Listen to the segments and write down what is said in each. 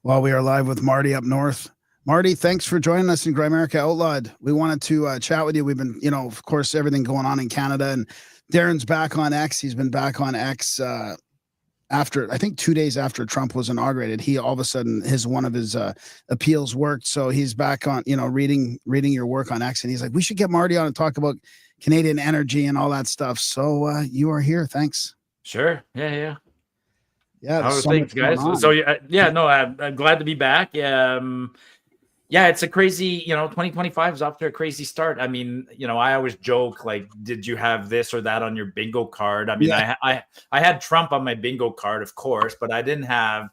While we are live with Marty up north. Marty, thanks for joining us in Grimerica Outlawed. We wanted to chat with you. We've been, of course, everything going on in Canada, and Darren's back on X. He's been back on X after, I think 2 days after Trump was inaugurated. He all of a sudden, one of his appeals worked. So he's back on, reading your work on X, and he's like, we should get Marty on and talk about Canadian energy and all that stuff. So you are here. Thanks. Sure. Yeah. Yeah. How are things, guys? So I'm glad to be back. It's a crazy, 2025 is off to a crazy start. I mean, I always joke, like, did you have this or that on your bingo card? I mean, I had Trump on my bingo card, of course, but I didn't have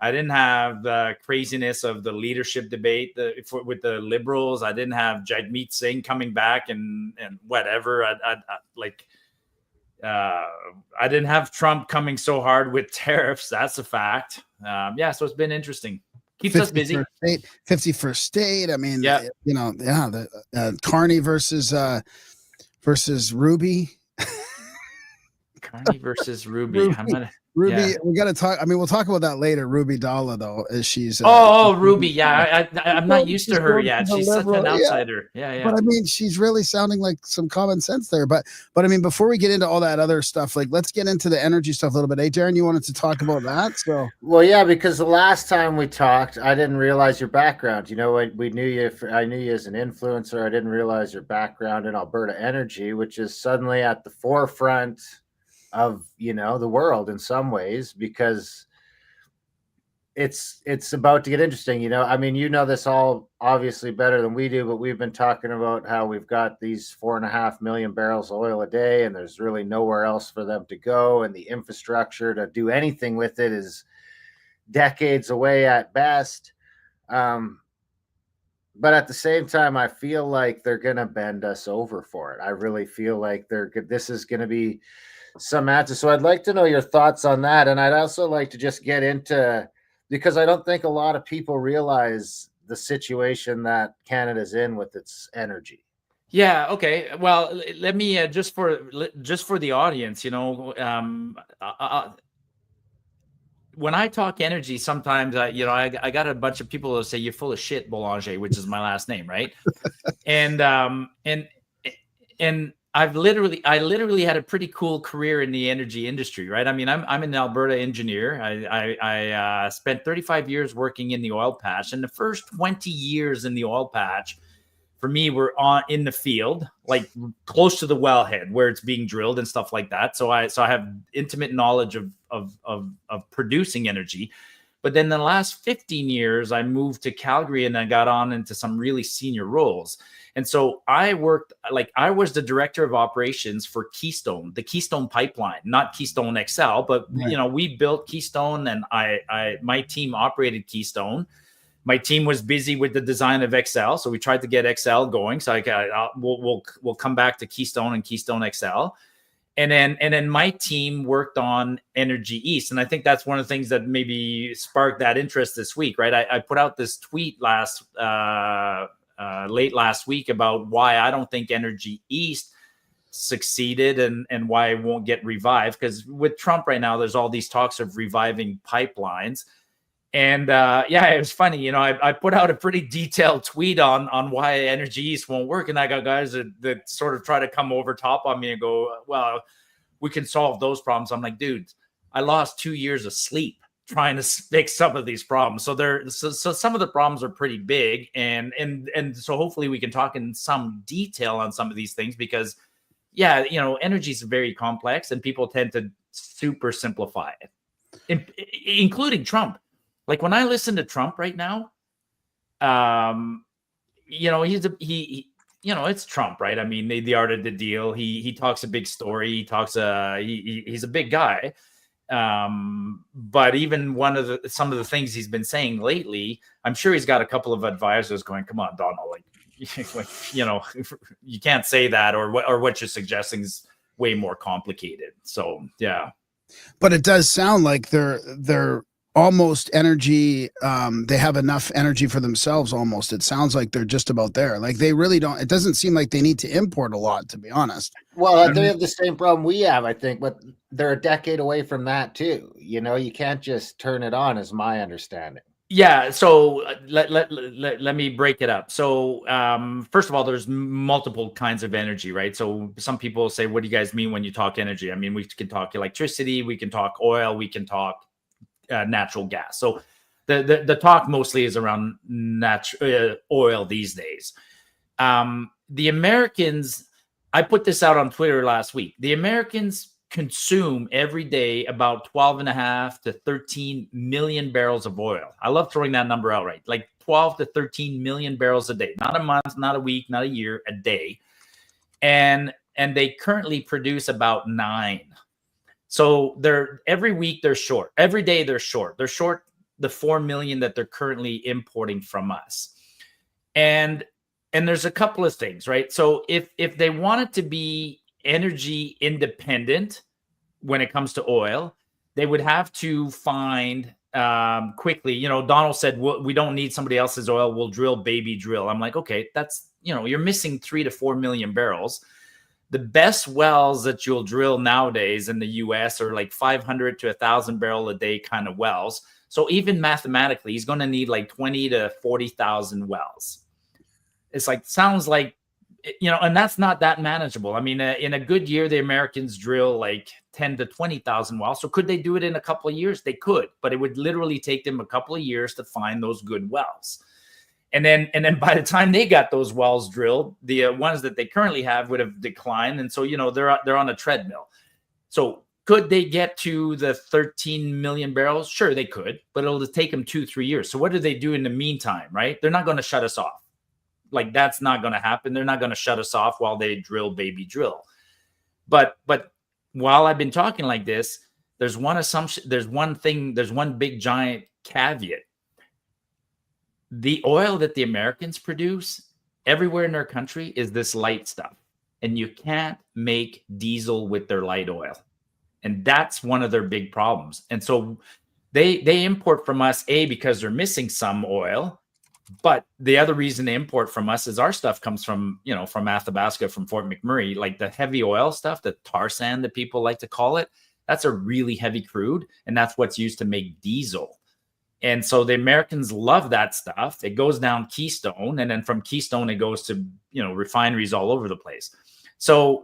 the craziness of the leadership debate with the Liberals. I didn't have Jagmeet Singh coming back and whatever. I didn't have Trump coming so hard with tariffs. That's a fact. So it's been interesting. Keeps us busy. 51st state. I mean, the Carney versus Ruby. Carney versus Ruby. Ruby, we got to talk. I mean, we'll talk about that later. Ruby Dalla, though, as she's. Ruby. Yeah, I'm not used to her yet. She's such an outsider. Yeah. But I mean, she's really sounding like some common sense there. But I mean, before we get into all that other stuff, like, let's get into the energy stuff a little bit. Hey, Darren, you wanted to talk about that? So. Well, yeah, because the last time we talked, I didn't realize your background. We knew you. I knew you as an influencer. I didn't realize your background in Alberta energy, which is suddenly at the forefront of the world in some ways, because it's about to get interesting. I mean, this all obviously better than we do, but we've been talking about how we've got these 4.5 million barrels of oil a day, and there's really nowhere else for them to go, and the infrastructure to do anything with it is decades away at best. But at the same time, I feel like they're gonna bend us over for it. I really feel like this is gonna be some answers. So I'd like to know your thoughts on that. And I'd also like to just get into, because I don't think a lot of people realize the situation that Canada's in with its energy. Yeah. Okay. Well, let me just for the audience, when I talk energy, sometimes I got a bunch of people that say you're full of shit, Belanger, which is my last name, right? and I literally had a pretty cool career in the energy industry, right? I mean, I'm an Alberta engineer. I spent 35 years working in the oil patch, and the first 20 years in the oil patch, for me, were in the field, like close to the wellhead where it's being drilled and stuff like that. So I have intimate knowledge of producing energy. But then the last 15 years, I moved to Calgary and I got on into some really senior roles. And so I was the director of operations for Keystone, the Keystone pipeline, not Keystone XL, but right. We built Keystone, and my team operated Keystone. My team was busy with the design of XL, so we tried to get XL going. So we'll come back to Keystone and Keystone XL. And then my team worked on Energy East. And I think that's one of the things that maybe sparked that interest this week, right? I put out this tweet late last week about why I don't think Energy East succeeded and why it won't get revived. Because with Trump right now, there's all these talks of reviving pipelines. And it was funny. I put out a pretty detailed tweet on why Energy East won't work. And I got guys that sort of try to come over top on me and go, well, we can solve those problems. I'm like, dude, I lost 2 years of sleep trying to fix some of these problems. So some of the problems are pretty big. And so hopefully we can talk in some detail on some of these things, because energy is very complex and people tend to super simplify it, including Trump. Like when I listen to Trump right now, it's Trump, right? I mean, the art of the deal. He talks a big story. He talks he's a big guy. But even some of the things he's been saying lately, I'm sure he's got a couple of advisors going, "Come on, Donald, you can't say that, or what you're suggesting is way more complicated." So yeah. But it does sound like they're almost energy. They have enough energy for themselves almost. It sounds like they're just about there. Like they really don't, it doesn't seem like they need to import a lot, to be honest. Well, they have the same problem we have, I think, but they're a decade away from that too. You know, you can't just turn it on, is my understanding. Yeah, so let me break it up. So first of all, there's multiple kinds of energy, right? So some people say, what do you guys mean when you talk energy? I mean, we can talk electricity, we can talk oil, we can talk natural gas. So the talk mostly is around oil these days. The Americans, I put this out on Twitter last week. The Americans consume every day about 12.5 to 13 million barrels of oil. I love throwing that number out, right? Like 12 to 13 million barrels a day, not a month, not a week, not a year, a day. And they currently produce about 9. So every week they're short. Every day they're short. They're short the 4 million that they're currently importing from us. And there's a couple of things, right? So if they wanted to be energy independent when it comes to oil, they would have to find quickly, you know, Donald said, we don't need somebody else's oil. We'll drill, baby, drill. I'm like, okay, that's, you know, you're missing 3 to 4 million barrels. The best wells that you'll drill nowadays in the US are like 500 to 1,000 barrel a day kind of wells. So even mathematically, he's going to need like 20 to 40,000 wells. It's like, sounds like, you know, and that's not that manageable. I mean, in a good year, the Americans drill like 10 to 20,000 wells. So could they do it in a couple of years? They could, but it would literally take them a couple of years to find those good wells. And then by the time they got those wells drilled, the ones that they currently have would have declined. And so, you know, they're on a treadmill. So could they get to the 13 million barrels? Sure, they could, but it'll take them 2-3 years. So what do they do in the meantime, right? They're not going to shut us off. Like, that's not going to happen. They're not going to shut us off while they drill, baby, drill. But while I've been talking like this, there's one assumption, there's one thing, there's one big giant caveat. The oil that the Americans produce everywhere in their country is this light stuff. And you can't make diesel with their light oil. And that's one of their big problems. And so they import from us, because they're missing some oil. But the other reason they import from us is our stuff comes from, you know, from Athabasca, from Fort McMurray, like the heavy oil stuff, the tar sand that people like to call it. That's a really heavy crude. And that's what's used to make diesel. And so the Americans love that stuff. It goes down Keystone. And then from Keystone, it goes to, you know, refineries all over the place. So,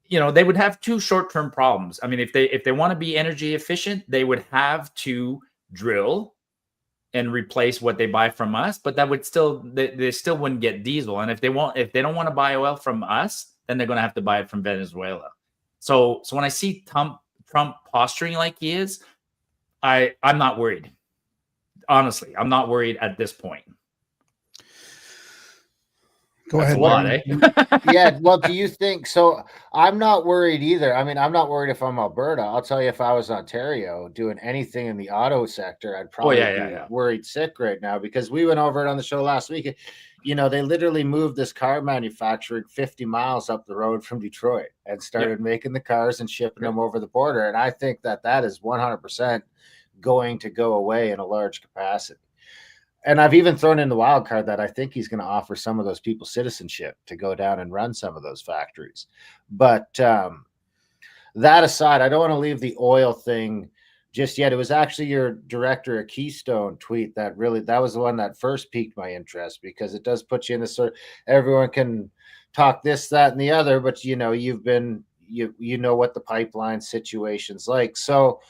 you know, they would have 2 short-term problems. I mean, if they want to be energy efficient, they would have to drill and replace what they buy from us, but that would still, they still wouldn't get diesel. And if they don't want to buy oil from us, then they're going to have to buy it from Venezuela. So when I see Trump posturing like he is, I'm not worried. Honestly, I'm not worried at this point. Go ahead. A lot, eh? Yeah. Well, do you think so? I'm not worried either. I mean, I'm not worried if I'm Alberta. I'll tell you, if I was Ontario doing anything in the auto sector, I'd probably be worried sick right now, because we went over it on the show last week. You know, they literally moved this car manufacturing 50 miles up the road from Detroit and started making the cars and shipping them over the border. And I think that is 100% going to go away in a large capacity. And I've even thrown in the wild card that I think he's going to offer some of those people citizenship to go down and run some of those factories. But that aside, I don't want to leave the oil thing just yet. It was actually your director at Keystone tweet that was the one that first piqued my interest, because it does put you in this sort of, everyone can talk this, that, and the other, but you know, you know what the pipeline situation's like. So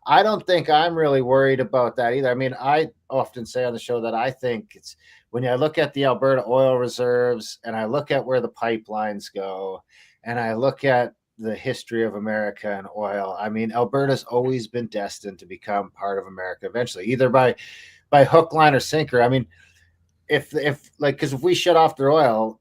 I don't think I'm really worried about that either. I mean, I often say on the show that I think it's, when I look at the Alberta oil reserves and I look at where the pipelines go and I look at the history of America and oil, I mean, Alberta's always been destined to become part of America eventually, either by hook, line, or sinker. I mean, if because if we shut off their oil,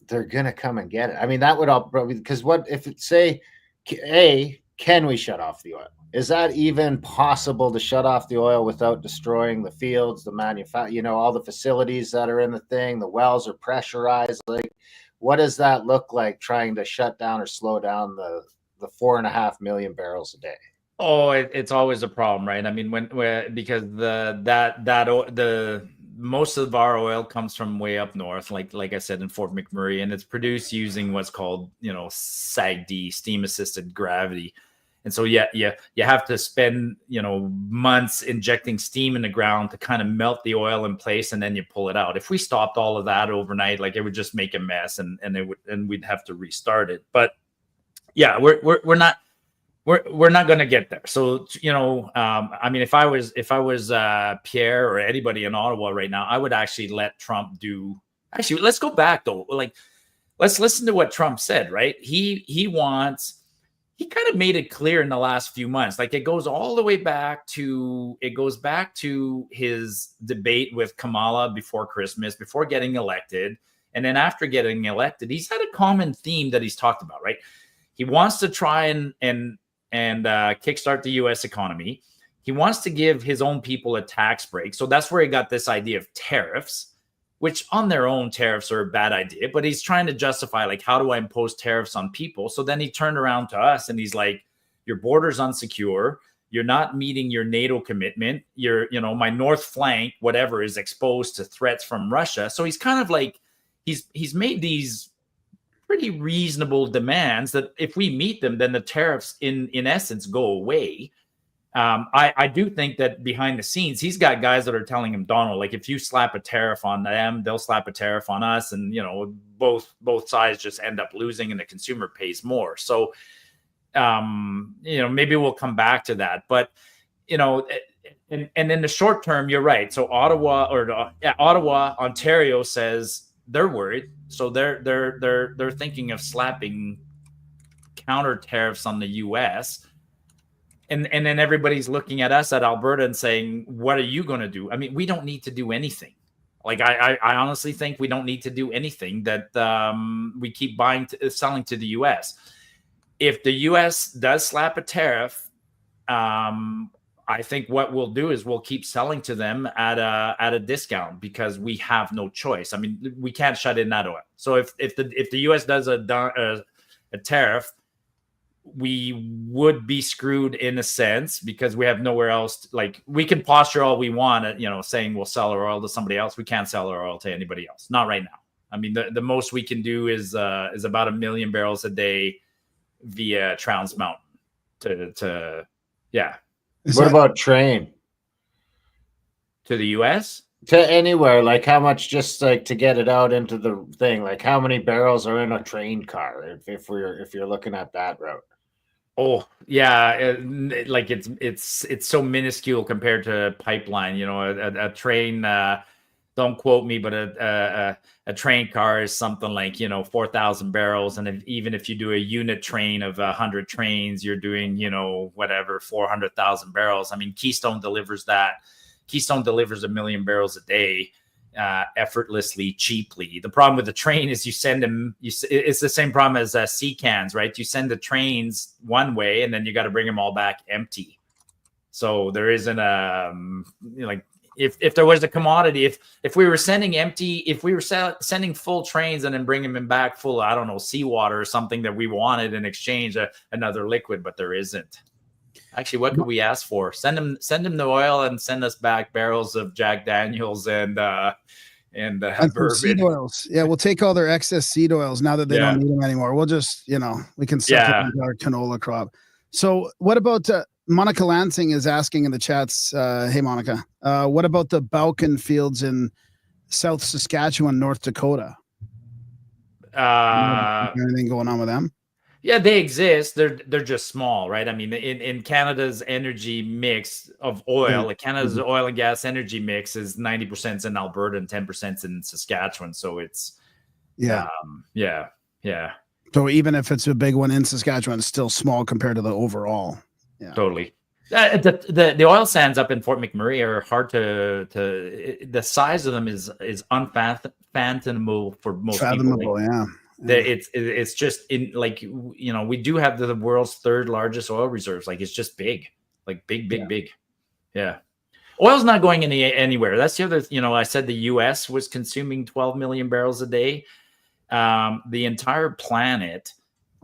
they're gonna come and get it. I mean, that would all probably, because what if it say, can we shut off the oil? Is that even possible to shut off the oil without destroying the fields, the all the facilities that are in the thing? The wells are pressurized. Like, what does that look like, trying to shut down or slow down the 4.5 million barrels a day? Oh, it's always a problem, right? I mean, because the most of our oil comes from way up north, like I said, in Fort McMurray, and it's produced using what's called, SAGD, steam assisted gravity. And so you have to spend, months injecting steam in the ground to kind of melt the oil in place, and then you pull it out. If we stopped all of that overnight, like, it would just make a mess, and we'd have to restart it. But yeah, we're not going to get there. So, I mean, if I was Pierre or anybody in Ottawa right now, I would actually let Trump do. Actually, let's go back though. Like, let's listen to what Trump said. Right? He kind of made it clear in the last few months. Like, it goes all the way back to his debate with Kamala before Christmas, before getting elected, and then after getting elected, he's had a common theme that he's talked about. Right? He wants to try and kickstart the U.S. economy. He wants to give his own people a tax break. So that's where he got this idea of tariffs, which on their own, tariffs are a bad idea. But he's trying to justify, like, how do I impose tariffs on people? So then he turned around to us and he's like, your border's unsecure. You're not meeting your NATO commitment. My north flank, whatever, is exposed to threats from Russia. So he's kind of like, he's made these pretty reasonable demands that if we meet them, then the tariffs in essence go away. I do think that behind the scenes, he's got guys that are telling him, Donald, like, if you slap a tariff on them, they'll slap a tariff on us. And, both sides just end up losing and the consumer pays more. So, maybe we'll come back to that. But, and in the short term, you're right. So Ottawa, Ontario says they're worried. So they're thinking of slapping counter tariffs on the US. And then everybody's looking at us at Alberta and saying, what are you going to do? I mean, we don't need to do anything. Like, I honestly think we don't need to do anything, that we keep selling to the US. If the US does slap a tariff, I think what we'll do is we'll keep selling to them at a discount, because we have no choice. I mean, we can't shut in that oil. So if the US does a tariff, we would be screwed in a sense, because we have nowhere else. Like, we can posture all we want at, saying we'll sell our oil to somebody else. We can't sell our oil to anybody else. Not right now. I mean, the most we can do is about 1 million barrels a day via Trans Mountain yeah. What about train? To the US? To anywhere, like, how much, just like to get it out into the thing, like, how many barrels are in a train car if you're looking at that route? Oh yeah, like, it's so minuscule compared to pipeline. A train. Don't quote me, but a train car is something like 4,000 barrels, and even if you do a unit train of 100 trains, you're doing 400,000 barrels. I mean, Keystone delivers that. Keystone delivers 1 million barrels a day, effortlessly, cheaply. The problem with the train is you send them. It's the same problem as sea cans, right? You send the trains one way, and then you got to bring them all back empty. So there isn't if there was a commodity, if we were sending sending full trains and then bringing them back full, I don't know, seawater or something that we wanted in exchange, another liquid, but there isn't. Actually, what could we ask for? Send them the oil and send us back barrels of Jack Daniels and bourbon. Seed oils. Yeah, we'll take all their excess seed oils now that they don't need them anymore. We'll just, we can supplement our canola crop. So what about Monica Lansing is asking in the chats, hey, Monica, what about the Balkan fields in South Saskatchewan, North Dakota? Anything going on with them? Yeah, they exist. They're just small, right? I mean, in Canada's energy mix of oil, like Canada's oil and gas energy mix is 90% in Alberta and 10% in Saskatchewan. So it's yeah. So even if it's a big one in Saskatchewan, it's still small compared to the overall. Yeah, totally. The oil sands up in Fort McMurray are hard to the size of them is unfathomable for most people. Like, yeah. It's just in, like, we do have the world's third largest oil reserves. Like, it's just big, like big. Yeah. Oil's not going anywhere. That's the other, I said the US was consuming 12 million barrels a day. The entire planet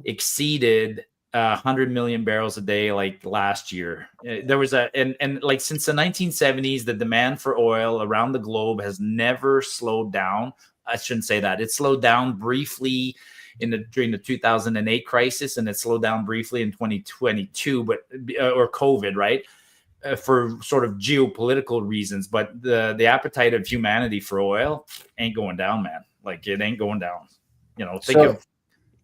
exceeded 100 million barrels a day like last year. There was and like since the 1970s, the demand for oil around the globe has never slowed down. I shouldn't say that. It slowed down briefly during the 2008 crisis, and it slowed down briefly in 2022, or COVID, right? For sort of geopolitical reasons. But the appetite of humanity for oil ain't going down, man. Like it ain't going down.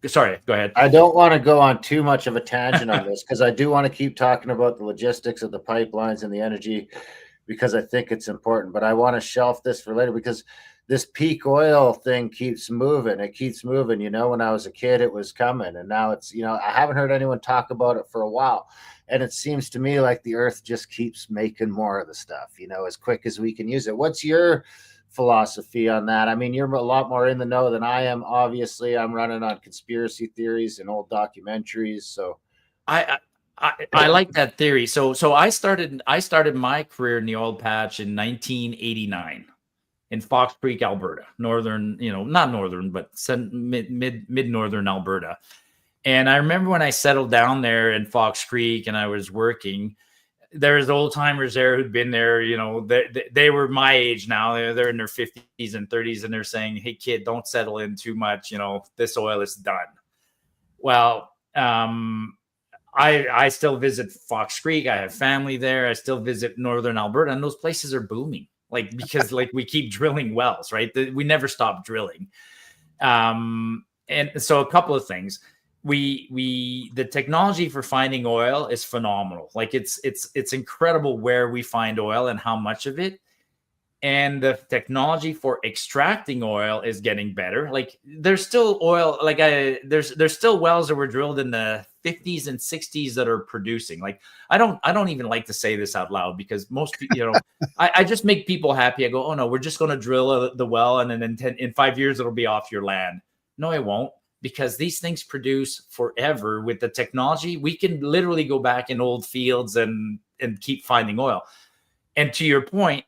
Sorry, go ahead. I don't want to go on too much of a tangent on this because I do want to keep talking about the logistics of the pipelines and the energy because I think it's important. But I want to shelf this for later because this peak oil thing keeps moving. It keeps moving. When I was a kid, it was coming. And now it's, I haven't heard anyone talk about it for a while. And it seems to me like the earth just keeps making more of the stuff, as quick as we can use it. What's your philosophy on that? I mean, you're a lot more in the know than I am. Obviously, I'm running on conspiracy theories and old documentaries. So I like that theory. So I started my career in the oil patch in 1989 in Fox Creek, Alberta, northern, not northern, but mid northern Alberta. And I remember when I settled down there in Fox Creek and I was working, there's old timers there who'd been there, they were my age now. They're in their 50s and 30s, and they're saying, "Hey kid, don't settle in too much. This oil is done." Well, I still visit Fox Creek. I have family there. I still visit northern Alberta, and those places are booming. Because we keep drilling wells, right? We never stop drilling. And so a couple of things. The technology for finding oil is phenomenal. It's incredible where we find oil and how much of it. And the technology for extracting oil is getting better. There's still oil, there's still wells that were drilled in the 50s and 60s that are producing. I don't even like to say this out loud because most people, I just make people happy. I go, "Oh no, we're just going to drill the well, and then in 5 years it'll be off your land." No, it won't. Because these things produce forever with the technology. We can literally go back in old fields and keep finding oil. And to your point,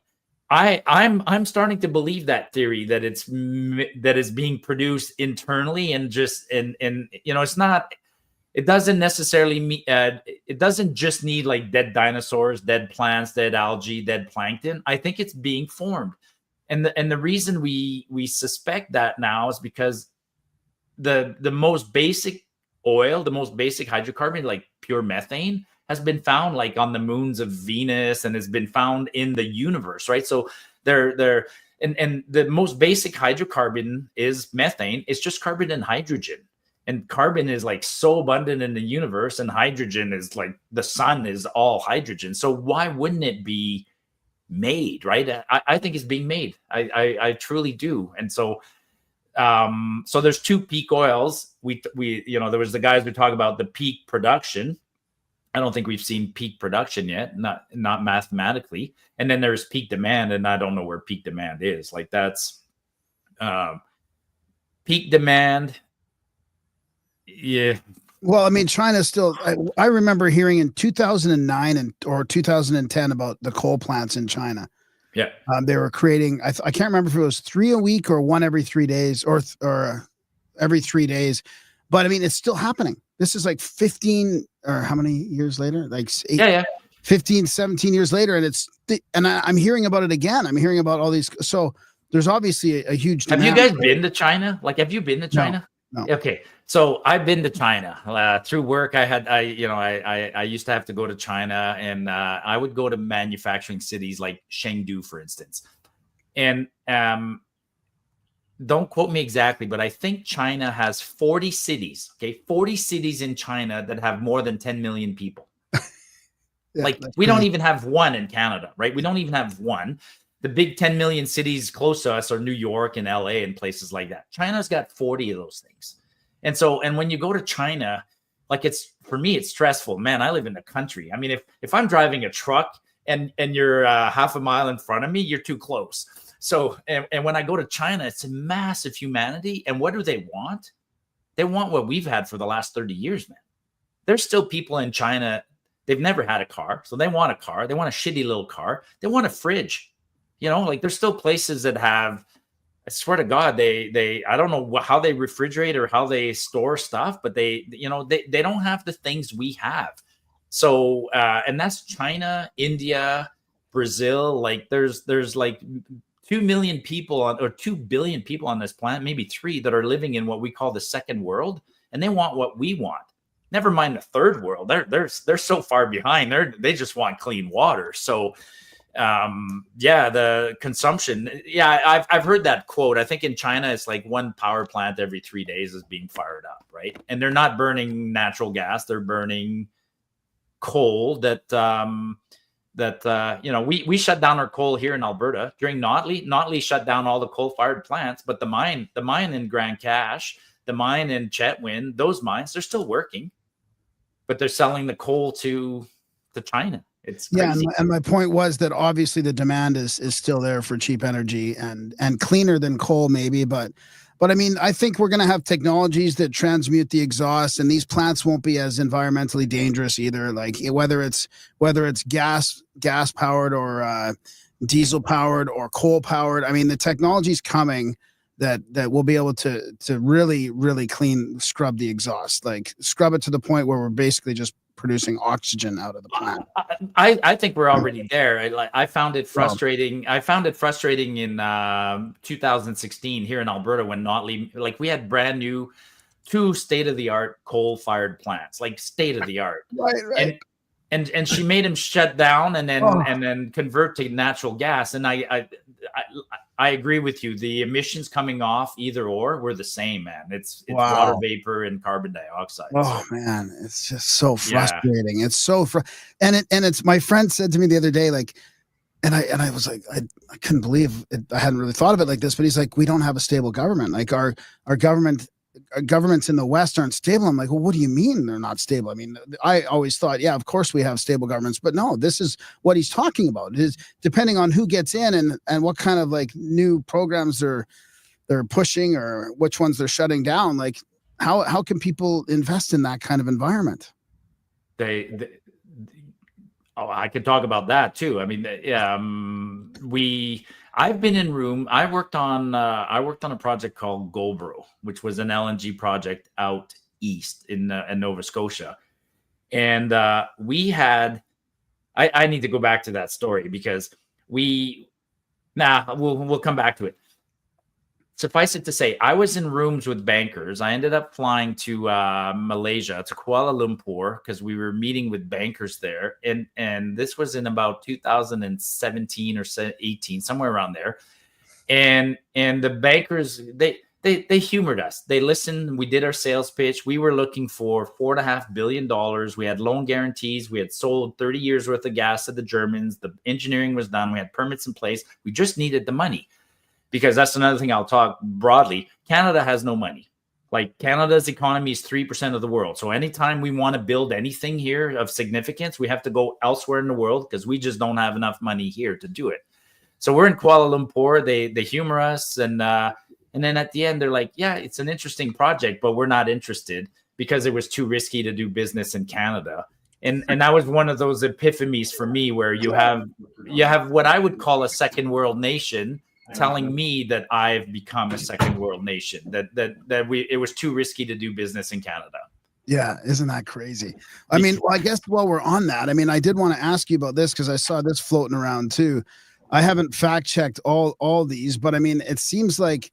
I'm starting to believe that theory that that is being produced internally and it's not. It doesn't necessarily it doesn't just need dead dinosaurs, dead plants, dead algae, dead plankton. I think it's being formed, and the reason we suspect that now is because the most basic oil, the most basic hydrocarbon, like pure methane, has been found on the moons of Venus and has been found in the universe, right? So and the most basic hydrocarbon is methane. It's just carbon and hydrogen. And carbon is so abundant in the universe, and hydrogen is the sun is all hydrogen. So why wouldn't it be made, right? I think it's being made. I truly do. And so so there's two peak oils. We there was the guys who talk about the peak production. I don't think we've seen peak production yet, not mathematically. And then there's peak demand, and I don't know where peak demand is. That's peak demand. Yeah. Well, I mean, China still. I remember hearing in 2009 or 2010 about the coal plants in China. Yeah. They were creating. I can't remember if it was 3 a week or 1 every 3 days or every 3 days, but I mean, it's still happening. This is 15 or how many years later? 15, 17 years later, and I'm hearing about it again. I'm hearing about all these. So there's obviously a huge demand. Have you guys been to China? Have you been to China? No. Okay. So I've been to China through work. I used to have to go to China, and I would go to manufacturing cities like Chengdu, for instance. And don't quote me exactly, but I think China has 40 cities. Okay, 40 cities in China that have more than 10 million people. Yeah, we don't even have one in Canada, right? We don't even have one. The big 10 million cities close to us are New York and LA and places like that. China's got 40 of those things. And when you go to China, for me, it's stressful. Man, I live in the country. I mean, if I'm driving a truck and you're half a mile in front of me, you're too close. So, and when I go to China, it's a massive humanity. And what do they want? They want what we've had for the last 30 years, man. There's still people in China. They've never had a car. So they want a car. They want a shitty little car. They want a fridge. There's still places that have I swear to God, I don't know how they refrigerate or how they store stuff, but they don't have the things we have. So, and that's China, India, Brazil. Like there's like 2 million people or 2 billion people on this planet, maybe 3, that are living in what we call the second world, and they want what we want. Never mind the third world. They're so far behind. They just want clean water. So, the consumption. Yeah, I've heard that quote. I think in China it's like 1 power plant every 3 days is being fired up, right? And they're not burning natural gas. They're burning coal that we shut down our coal here in Alberta during Notley. Notley shut down all the coal-fired plants, but the mine in Grand Cache, the mine in Chetwynd, those mines, they're still working, but they're selling the coal to China. It's crazy. Yeah, and my point was that obviously the demand is still there for cheap energy and cleaner than coal, maybe, but I mean, I think we're going to have technologies that transmute the exhaust, and these plants won't be as environmentally dangerous either. Like whether it's gas powered or diesel powered or coal powered. I mean, the technology's coming that will be able to really, really scrub the exhaust, like scrub it to the point where we're basically just producing oxygen out of the plant. I think we're already there. I found it frustrating. I found it frustrating in 2016 here in Alberta when Notley, like we had brand new 2 state-of-the-art coal-fired plants, like state-of-the-art. Right. And she made him shut down and then convert to natural gas. And I agree with you. The emissions coming off either or were the same, man. It's water vapor and carbon dioxide. Oh man, it's just so frustrating. Yeah. It's so and it's my friend said to me the other day, like, and I was like, I couldn't believe it. I hadn't really thought of it like this, but he's like, we don't have a stable government. Like our governments in the West aren't stable. I'm like, well, what do you mean they're not stable? I mean, I always thought, yeah, of course we have stable governments, but no, this is what he's talking about. It is depending on who gets in and what kind of like new programs they're pushing or which ones they're shutting down. Like how can people invest in that kind of environment? I could talk about that too. I mean, I've been in room. I worked on a project called Goldboro, which was an LNG project out east in Nova Scotia, and we had. I need to go back to that story because we'll come back to it. Suffice it to say, I was in rooms with bankers. I ended up flying to Malaysia, to Kuala Lumpur, because we were meeting with bankers there. And this was in about 2017 or 18, somewhere around there. And the bankers, they humored us. They listened. We did our sales pitch. We were looking for $4.5 billion. We had loan guarantees. We had sold 30 years worth of gas to the Germans. The engineering was done. We had permits in place. We just needed the money. Because that's another thing I'll talk broadly. Canada has no money. Like Canada's economy is 3% of the world. So anytime we want to build anything here of significance, we have to go elsewhere in the world because we just don't have enough money here to do it. So we're in Kuala Lumpur. They humor us. And then at the end, they're like, yeah, it's an interesting project, but we're not interested because it was too risky to do business in Canada. And that was one of those epiphanies for me where you have what I would call a second world nation telling me that I've become a second world nation, that it was too risky to do business in Canada. Yeah, isn't that crazy? I mean, well, I guess while we're on that, I mean, I did want to ask you about this because I saw this floating around too. I haven't fact checked all these, but I mean, it seems like,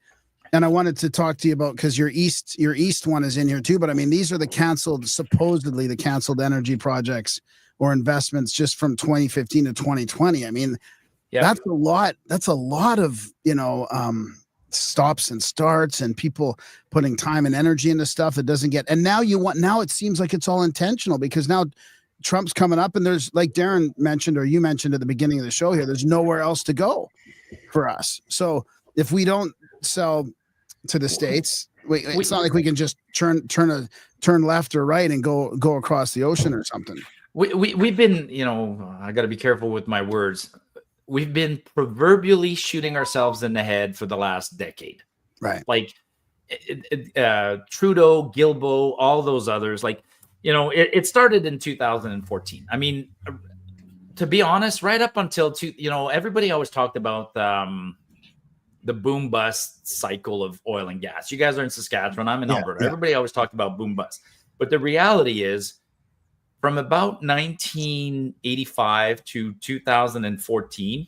and I wanted to talk to you about because your east one is in here too. But I mean, these are supposedly the canceled energy projects or investments just from 2015 to 2020. I mean. Yeah. That's a lot of, stops and starts and people putting time and energy into stuff that doesn't get. And now it seems like it's all intentional because now Trump's coming up and there's, like Darren mentioned, or you mentioned at the beginning of the show here, there's nowhere else to go for us. So if we don't sell to the States, it's not like we can just turn left or right and go across the ocean or something. We've been, I got to be careful with my words. We've been proverbially shooting ourselves in the head for the last decade. Right. Like Trudeau, Guilbeault, all those others. Like, it started in 2014. I mean, to be honest, right up until everybody always talked about the boom bust cycle of oil and gas. You guys are in Saskatchewan. I'm in Alberta. Yeah. Everybody always talked about boom bust. But the reality is, from about 1985 to 2014,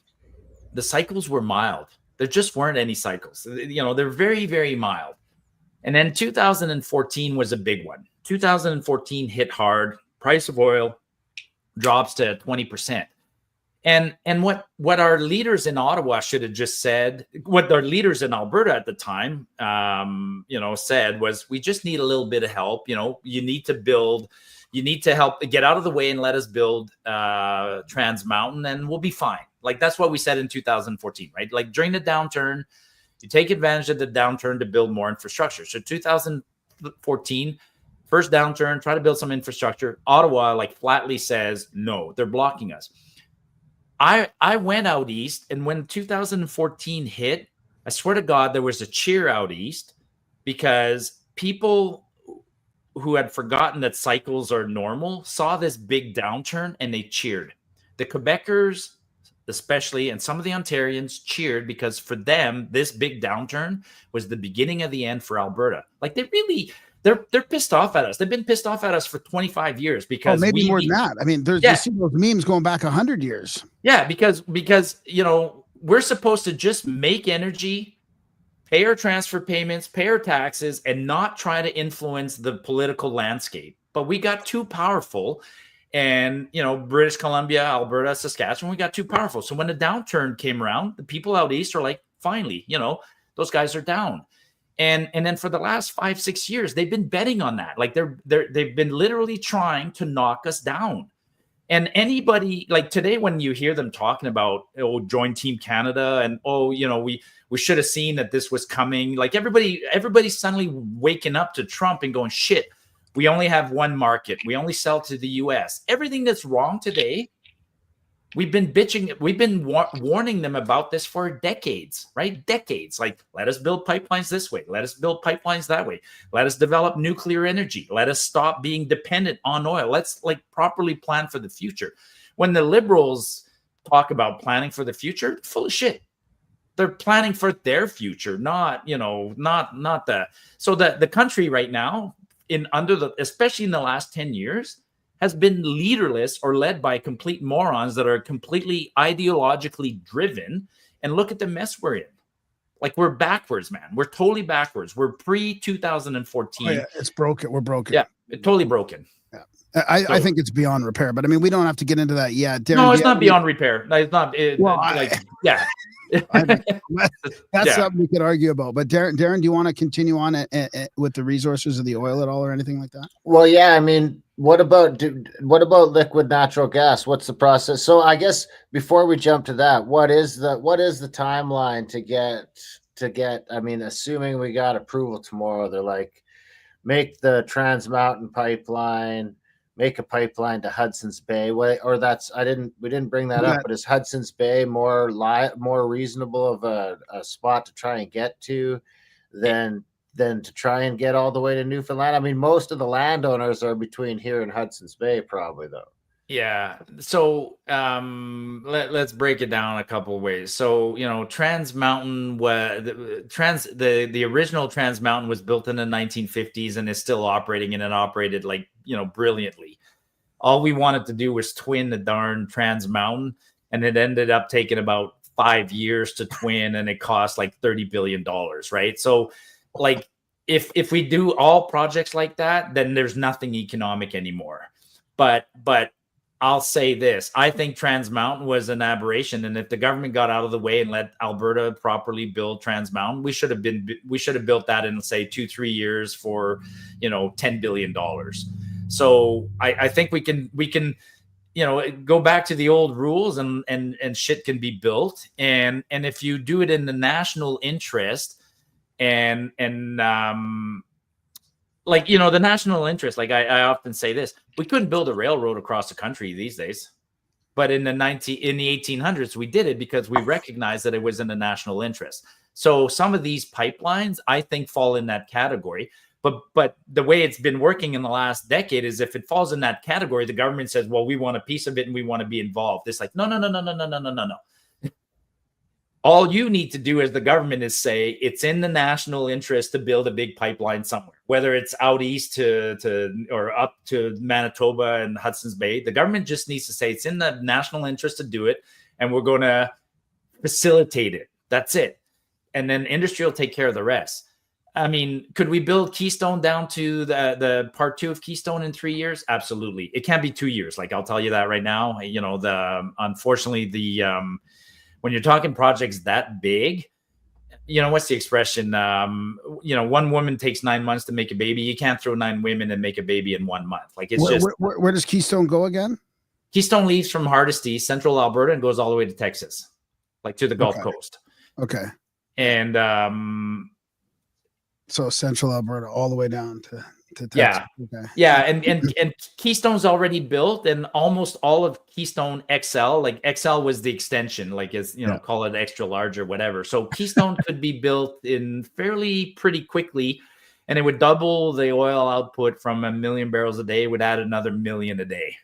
the cycles were mild. There just weren't any cycles. They're very, very mild. And then 2014 was a big one. 2014 hit hard. Price of oil drops to 20%. And what our leaders in Ottawa should have just said, what our leaders in Alberta at the time, said was, we just need a little bit of help. You need to help get out of the way and let us build Trans Mountain, and we'll be fine. Like, that's what we said in 2014, right? Like, during the downturn, you take advantage of the downturn to build more infrastructure. So 2014, first downturn, try to build some infrastructure. Ottawa flatly says no, they're blocking us. I went out east, and when 2014 hit, I swear to God, there was a cheer out east, because people who had forgotten that cycles are normal saw this big downturn and they cheered. The Quebecers, especially, and some of the Ontarians cheered, because for them, this big downturn was the beginning of the end for Alberta. Like, they're pissed off at us. They've been pissed off at us for 25 years because maybe more than that. I mean, you see those memes going back 100 years. Yeah, because we're supposed to just make energy, pay our transfer payments, pay our taxes, and not try to influence the political landscape. But we got too powerful. And, British Columbia, Alberta, Saskatchewan, we got too powerful. So when the downturn came around, the people out east are like, finally, those guys are down. And then for the last 5-6 years, they've been betting on that. Like, they've been literally trying to knock us down. And anybody, like today, when you hear them talking about, join Team Canada, and we should have seen that this was coming. Like, everybody's suddenly waking up to Trump and going, shit, we only have one market. We only sell to the US. Everything that's wrong today, we've been bitching. We've been warning them about this for decades, right? Decades. Like, let us build pipelines this way. Let us build pipelines that way. Let us develop nuclear energy. Let us stop being dependent on oil. Let's properly plan for the future. When the Liberals talk about planning for the future, full of shit. They're planning for their future, not the. So the country right now, especially in the last 10 years, has been leaderless or led by complete morons that are completely ideologically driven. And look at the mess we're in. Like, we're backwards, man. We're totally backwards. We're pre-2014. Oh, yeah, it's broken. We're broken. Yeah, totally broken. Yeah. I think it's beyond repair, but I mean, we don't have to get into that yet. Darren, no, it's not beyond repair. No, it's not. Yeah. That's something we could argue about. But Darren, do you want to continue on with the resources of the oil at all, or anything like that? Well, yeah. I mean, what about liquid natural gas? What's the process? So I guess before we jump to that, what is the timeline to get? I mean, assuming we got approval tomorrow, they're like, make the Trans Mountain pipeline, make a pipeline to Hudson's Bay. We didn't bring that up, but is Hudson's Bay more reasonable of a spot to try and get to than to try and get all the way to Newfoundland? I mean, most of the landowners are between here and Hudson's Bay, probably, though. Yeah. So let's break it down a couple of ways. So, Trans Mountain the original Trans Mountain was built in the 1950s and is still operating, and it operated brilliantly. All we wanted to do was twin the darn Trans Mountain, and it ended up taking about 5 years to twin, and it cost like $30 billion, right? So, like, if we do all projects like that, then there's nothing economic anymore. But I'll say this: I think Trans Mountain was an aberration, and if the government got out of the way and let Alberta properly build Trans Mountain, we should have built that in, say, 2-3 years for $10 billion. So I think we can go back to the old rules, and shit can be built, and if you do it in the national interest, and the national interest, like I often say this, we couldn't build a railroad across the country these days. But in the 1800s, we did it because we recognized that it was in the national interest. So some of these pipelines, I think, fall in that category. But the way it's been working in the last decade is, if it falls in that category, the government says, well, we want a piece of it and we want to be involved. It's like, no. All you need to do as the government is say it's in the national interest to build a big pipeline somewhere, whether it's out east or up to Manitoba and Hudson's Bay. The government just needs to say it's in the national interest to do it, and we're going to facilitate it. That's it. And then industry will take care of the rest. I mean, could we build Keystone down to the part 2 of Keystone in 3 years? Absolutely. It can't be 2 years. Like, I'll tell you that right now. You know, unfortunately, when you're talking projects that big, you know, what's the expression? You know, one woman takes 9 months to make a baby. You can't throw 9 women and make a baby in 1 month. Like, it's where does Keystone go again? Keystone leaves from Hardisty, central Alberta, and goes all the way to Texas, like to the Gulf Coast. Okay. And so central Alberta all the way down to Texas. Yeah. Okay. Yeah. And Keystone's already built, and almost all of Keystone XL, like XL was the extension, like, it's, you know, call it extra large or whatever. So Keystone could be built in pretty quickly, and it would double the oil output from 1 million barrels a day. It would add another 1 million a day.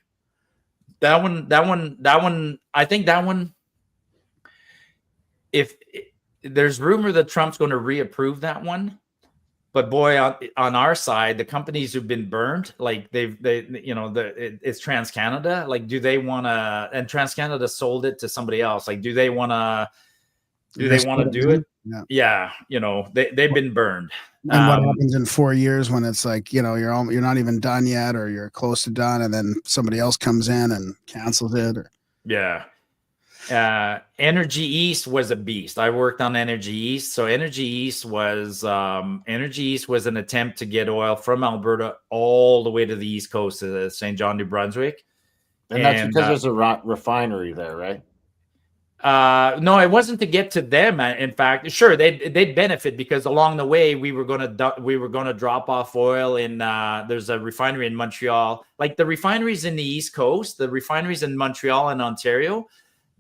That one, I think that one, if there's rumor that Trump's going to reapprove that one. But boy, on our side, the companies who've been burned, like it's TransCanada. Like, do they want to? And TransCanada sold it to somebody else. Like, do they want to? Do they want to do it? Yeah, you know, they've been burned. And what happens in 4 years when it's like, you know, you're not even done yet, or you're close to done, and then somebody else comes in and cancels it? Yeah. Energy East was a beast. I worked on Energy East. So Energy East was an attempt to get oil from Alberta all the way to the East Coast to St. John, New Brunswick. And that's because there's a refinery there, right? No, it wasn't to get to them. In fact, sure, they'd benefit, because along the way we were going to drop off oil in. There's a refinery in Montreal, like the refineries in the East Coast, the refineries in Montreal and Ontario.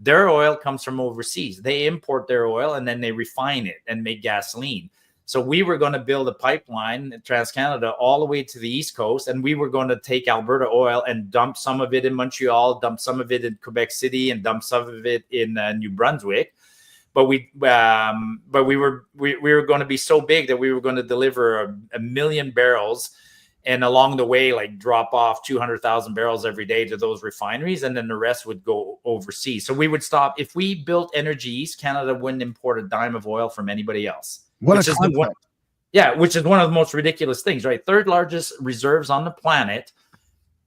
Their oil comes from overseas. They import their oil and then they refine it and make gasoline. So we were going to build a pipeline in TransCanada all the way to the East Coast, and we were going to take Alberta oil and dump some of it in Montreal, dump some of it in Quebec City, and dump some of it in New Brunswick. But we were going to be so big that we were going to deliver 1 million barrels. And along the way, like, drop off 200,000 barrels every day to those refineries, and then the rest would go overseas. So we would stop. If we built Energy East, Canada wouldn't import a dime of oil from anybody else. Which is one of the most ridiculous things, right? Third largest reserves on the planet,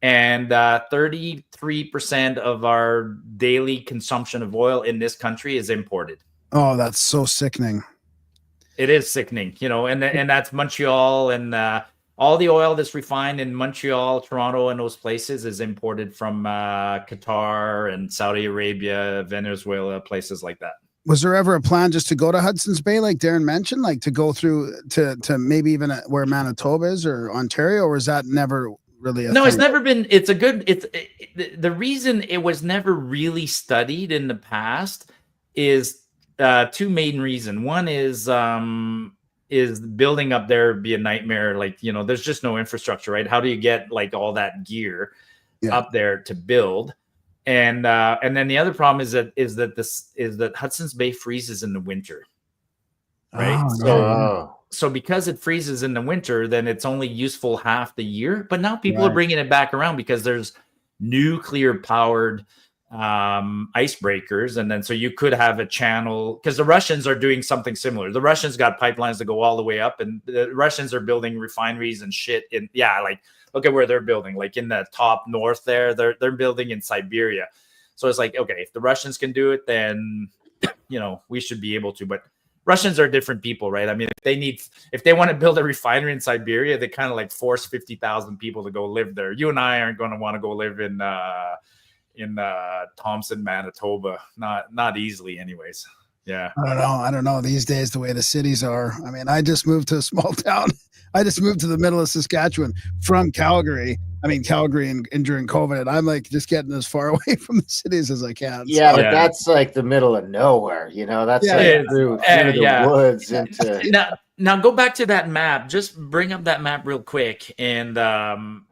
and 33% of our daily consumption of oil in this country is imported. Oh, that's so sickening. It is sickening, you know, and that's Montreal, and all the oil that's refined in Montreal, Toronto, and those places is imported from Qatar and Saudi Arabia, Venezuela, places like that. Was there ever a plan just to go to Hudson's Bay, like Darren mentioned, like to go through to maybe even where Manitoba is or Ontario, or is that never really a thing? It's never been. The reason it was never really studied in the past is 2 main reasons. One is building up there be a nightmare. Like, you know, there's just no infrastructure, right? How do you get like all that gear up there to build? And then the other problem is that Hudson's Bay freezes in the winter, right? So because it freezes in the winter, then it's only useful half the year. But now people are bringing it back around because there's nuclear powered icebreakers, and then so you could have a channel, because the Russians are doing something similar. The Russians got pipelines that go all the way up, and the Russians are building refineries and shit in like, look at where they're building, like in the top north there. They're building in Siberia. So it's like, okay, if the Russians can do it, then, you know, we should be able to. But Russians are different people, right? I mean, if they want to build a refinery in Siberia, they kind of like force 50,000 people to go live there. You and I aren't going to want to go live in Thompson, Manitoba. Not easily anyways. Yeah. I don't know these days, the way the cities are. I mean, I just moved to a small town. I just moved to the middle of Saskatchewan from Calgary. I mean, Calgary and during COVID, and I'm like just getting as far away from the cities as I can. Yeah, but that's like the middle of nowhere, you know, that's like through the woods into now go back to that map. Just bring up that map real quick. And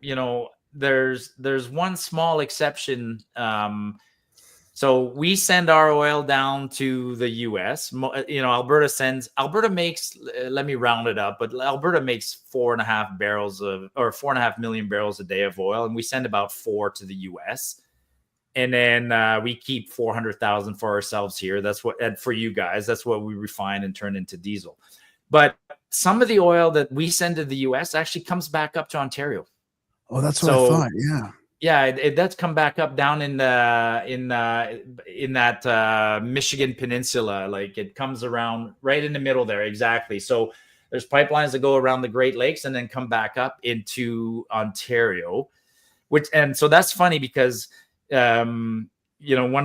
you know, there's one small exception. So we send our oil down to the US. Alberta makes, let me round it up, but Alberta makes 4.5 million barrels a day of oil. And we send about 4 to the US. And then we keep 400,000 for ourselves here. That's what, and for you guys, that's what we refine and turn into diesel. But some of the oil that we send to the US actually comes back up to Ontario. Oh, that's what I thought. Yeah. Yeah, it does come back up down in that Michigan Peninsula. Like it comes around right in the middle there. Exactly. So there's pipelines that go around the Great Lakes and then come back up into Ontario, and so that's funny because, one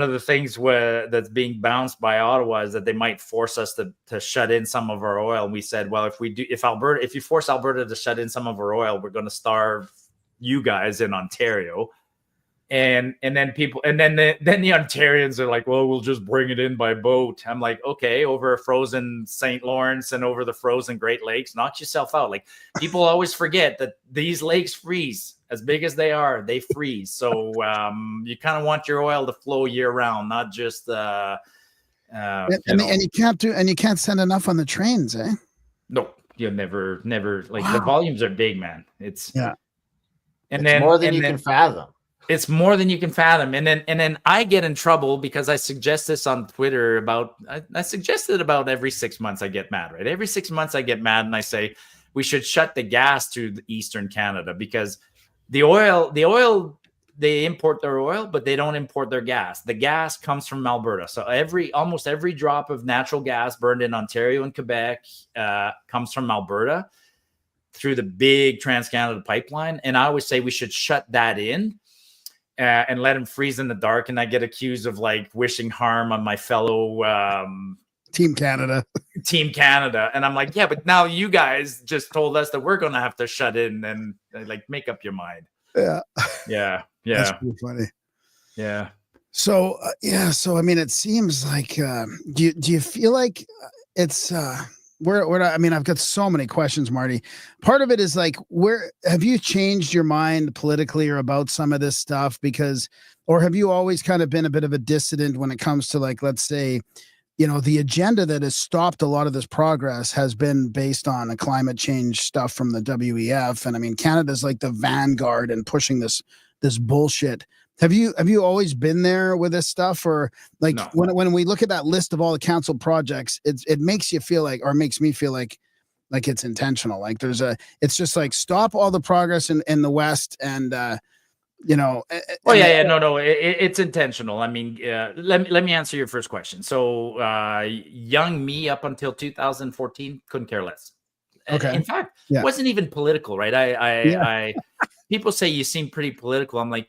of the things that's being bounced by Ottawa is that they might force us to shut in some of our oil. And we said, well, if you force Alberta to shut in some of our oil, we're going to starve you guys in Ontario. And then the Ontarians are like, well, we'll just bring it in by boat. I'm like, okay, over frozen St. Lawrence and over the frozen Great Lakes, knock yourself out. Like, people always forget that these lakes freeze. As big as they are, they freeze. So you kind of want your oil to flow year round, not just and you can't send enough on the trains, eh? No, you never like the volumes are big, man. It's more than you can fathom. It's more than you can fathom. And then I get in trouble because I suggest this on Twitter I suggest it about every 6 months. I get mad, right? Every 6 months I get mad and I say we should shut the gas to Eastern Canada because the oil, they import their oil, but they don't import their gas. The gas comes from Alberta. So almost every drop of natural gas burned in Ontario and Quebec comes from Alberta through the big Trans-Canada pipeline. And I always say we should shut that in and let them freeze in the dark. And I get accused of like wishing harm on my fellow Team Canada. And I'm like, yeah, but now you guys just told us that we're going to have to shut in and like make up your mind. Yeah. That's pretty funny. Yeah. So, So, I mean, it seems like, do you feel like it's, I've got so many questions, Marty. Part of it is like, where have you changed your mind politically or about some of this stuff? Or have you always kind of been a bit of a dissident when it comes to, like, let's say, the agenda that has stopped a lot of this progress has been based on a climate change stuff from the WEF. And I mean, Canada's like the vanguard in pushing this bullshit. Have you always been there with this stuff, or like No. when we look at that list of all the council projects, it makes you feel like, or makes me feel like it's intentional. Like it's just like stop all the progress in the West and, No, it's intentional. I mean, let me answer your first question. So young me up until 2014 couldn't care less. Okay. In fact, wasn't even political, right? I people say you seem pretty political. I'm like,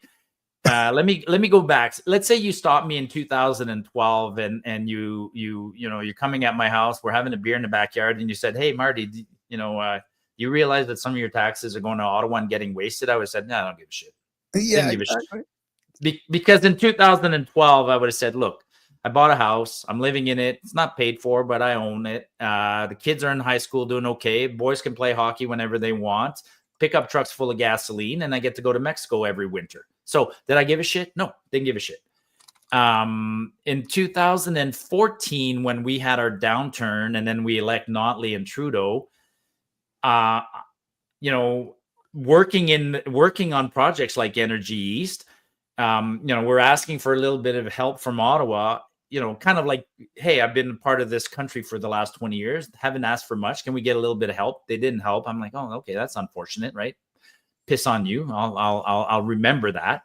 let me go back. Let's say you stopped me in 2012 and you're coming at my house. We're having a beer in the backyard, and you said, "Hey, Marty, you realize that some of your taxes are going to Ottawa and getting wasted?" I would have said, "No, I don't give a shit." Yeah, because in 2012, I would have said, "Look, I bought a house. I'm living in it. It's not paid for, but I own it. The kids are in high school doing okay. Boys can play hockey whenever they want. Pickup trucks full of gasoline, and I get to go to Mexico every winter." So did I give a shit? No, didn't give a shit. In 2014, when we had our downturn and then we elect Notley and Trudeau, working on projects like Energy East, we're asking for a little bit of help from Ottawa, kind of like, hey, I've been part of this country for the last 20 years, haven't asked for much. Can we get a little bit of help? They didn't help. I'm like, oh, okay, that's unfortunate, right? Piss on you. I'll remember that.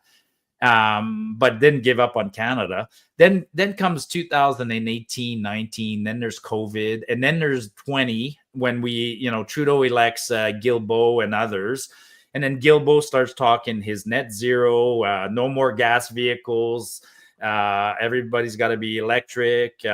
But didn't give up on Canada. Then comes 2018, 19, then there's COVID, and then there's 20 when we, Trudeau elects Guilbeault and others. And then Guilbeault starts talking his net zero, no more gas vehicles. Everybody's got to be electric.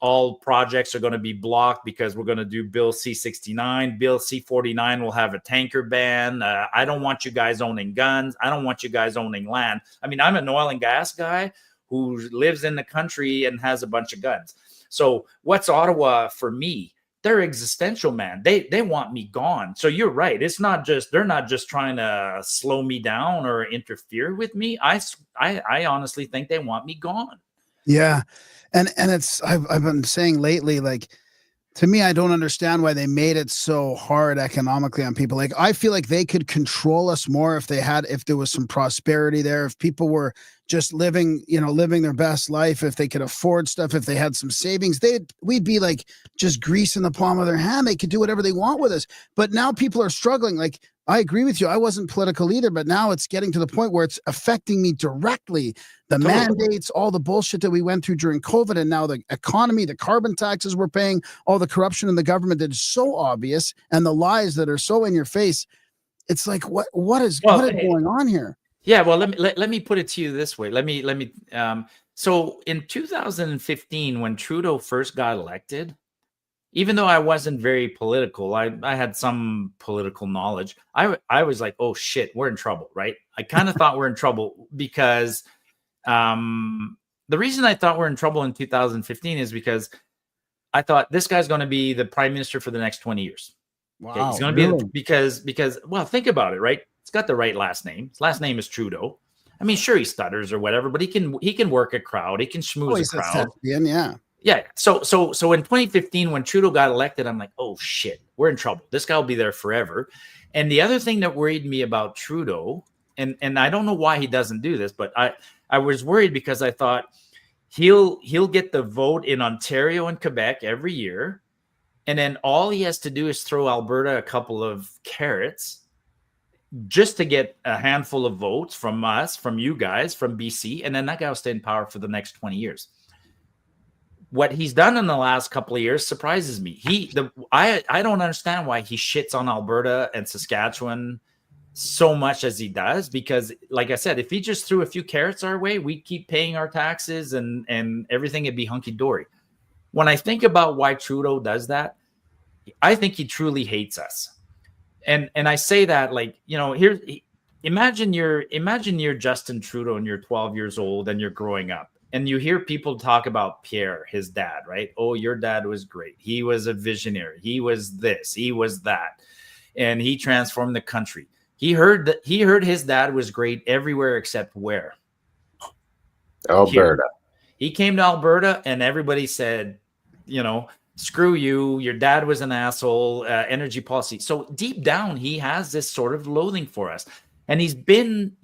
All projects are going to be blocked because we're going to do Bill C-69. Bill C-49 will have a tanker ban. I don't want you guys owning guns. I don't want you guys owning land. I mean, I'm an oil and gas guy who lives in the country and has a bunch of guns. So what's Ottawa for me? they're existential, man. They want me gone. So you're right. It's not just, they're not just trying to slow me down or interfere with me. I honestly think they want me gone. Yeah. And it's, I've been saying lately, like, to me, I don't understand why they made it so hard economically on people. Like, I feel like they could control us more if there was some prosperity there, if people were just living their best life, if they could afford stuff, if they had some savings, we'd be like just grease in the palm of their hand. They could do whatever they want with us. But now people are struggling. Like, I agree with you. I wasn't political either, but now it's getting to the point where it's affecting me directly. The mandates, all the bullshit that we went through during COVID, and now the economy, the carbon taxes we're paying, all the corruption in the government that is so obvious, and the lies that are so in your face. It's like, what is going on here? Yeah, well, let me put it to you this way. So in 2015, when Trudeau first got elected, even though I wasn't very political, I had some political knowledge. I was like, oh shit, we're in trouble, right? I kind of thought we're in trouble because the reason I thought we're in trouble in 2015 is because I thought this guy's going to be the prime minister for the next 20 years. Wow, okay, he's going to be because well, think about it, right? He's got the right last name. His last name is Trudeau. I mean, sure, he stutters or whatever, but he can work a crowd. He can schmooze a crowd. Yeah. Yeah. So in 2015, when Trudeau got elected, I'm like, oh shit, we're in trouble. This guy will be there forever. And the other thing that worried me about Trudeau, and I don't know why he doesn't do this, but I was worried because I thought he'll get the vote in Ontario and Quebec every year. And then all he has to do is throw Alberta a couple of carrots just to get a handful of votes from us, from you guys, from BC. And then that guy will stay in power for the next 20 years. What he's done in the last couple of years surprises me. I don't understand why he shits on Alberta and Saskatchewan so much as he does, because like I said, if he just threw a few carrots our way, we'd keep paying our taxes and everything would be hunky-dory. When I think about why Trudeau does that, I think he truly hates us. And I say that, like, imagine you're Justin Trudeau and you're 12 years old and you're growing up. And you hear people talk about Pierre, his dad, right? Oh, your dad was great. He was a visionary. He was this, he was that. And he transformed the country. He heard his dad was great everywhere except where? Alberta. He came to Alberta and everybody said, screw you. Your dad was an asshole, energy policy. So deep down, he has this sort of loathing for us. And he's been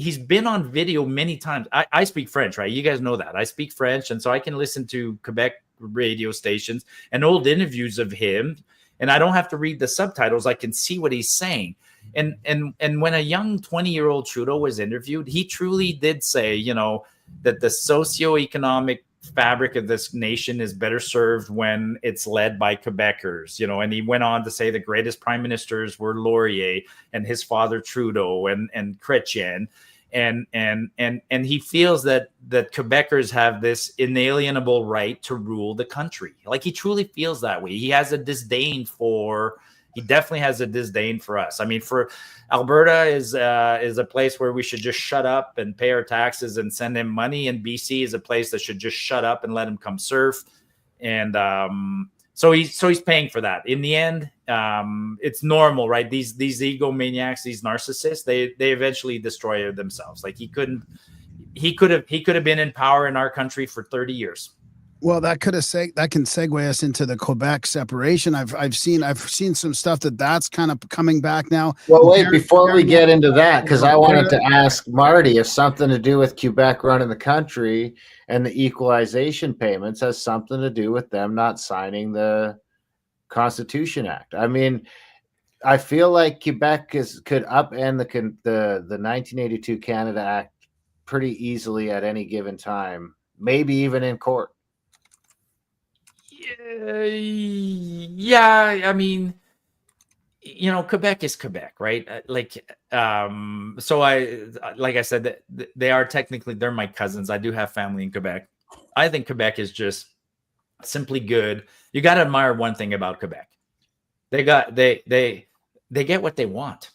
on video many times. I speak French, right? You guys know that. I speak French. And so I can listen to Quebec radio stations and old interviews of him. And I don't have to read the subtitles. I can see what he's saying. And when a young 20-year-old Trudeau was interviewed, he truly did say, that the socioeconomic fabric of this nation is better served when it's led by Quebecers, and he went on to say the greatest prime ministers were Laurier and his father Trudeau and Chrétien, and he feels that Quebecers have this inalienable right to rule the country. Like, he truly feels that way. He definitely has a disdain for us. I mean, for Alberta is a place where we should just shut up and pay our taxes and send him money, and BC is a place that should just shut up and let him come surf. And so he's paying for that. In the end, it's normal, right? These egomaniacs, these narcissists, they eventually destroy themselves. Like, he could have been in power in our country for 30 years. Well, that can segue us into the Quebec separation. I've seen some stuff that's kind of coming back now. Well, wait, before we get into that, because I wanted to ask Marty if something to do with Quebec running the country and the equalization payments has something to do with them not signing the Constitution Act. I mean, I feel like Quebec could upend the 1982 Canada Act pretty easily at any given time, maybe even in court. Yeah, I mean, Quebec is Quebec, right? So like I said, they are technically, they're my cousins. I do have family in Quebec. I think Quebec is just simply good. You got to admire one thing about Quebec. They get what they want.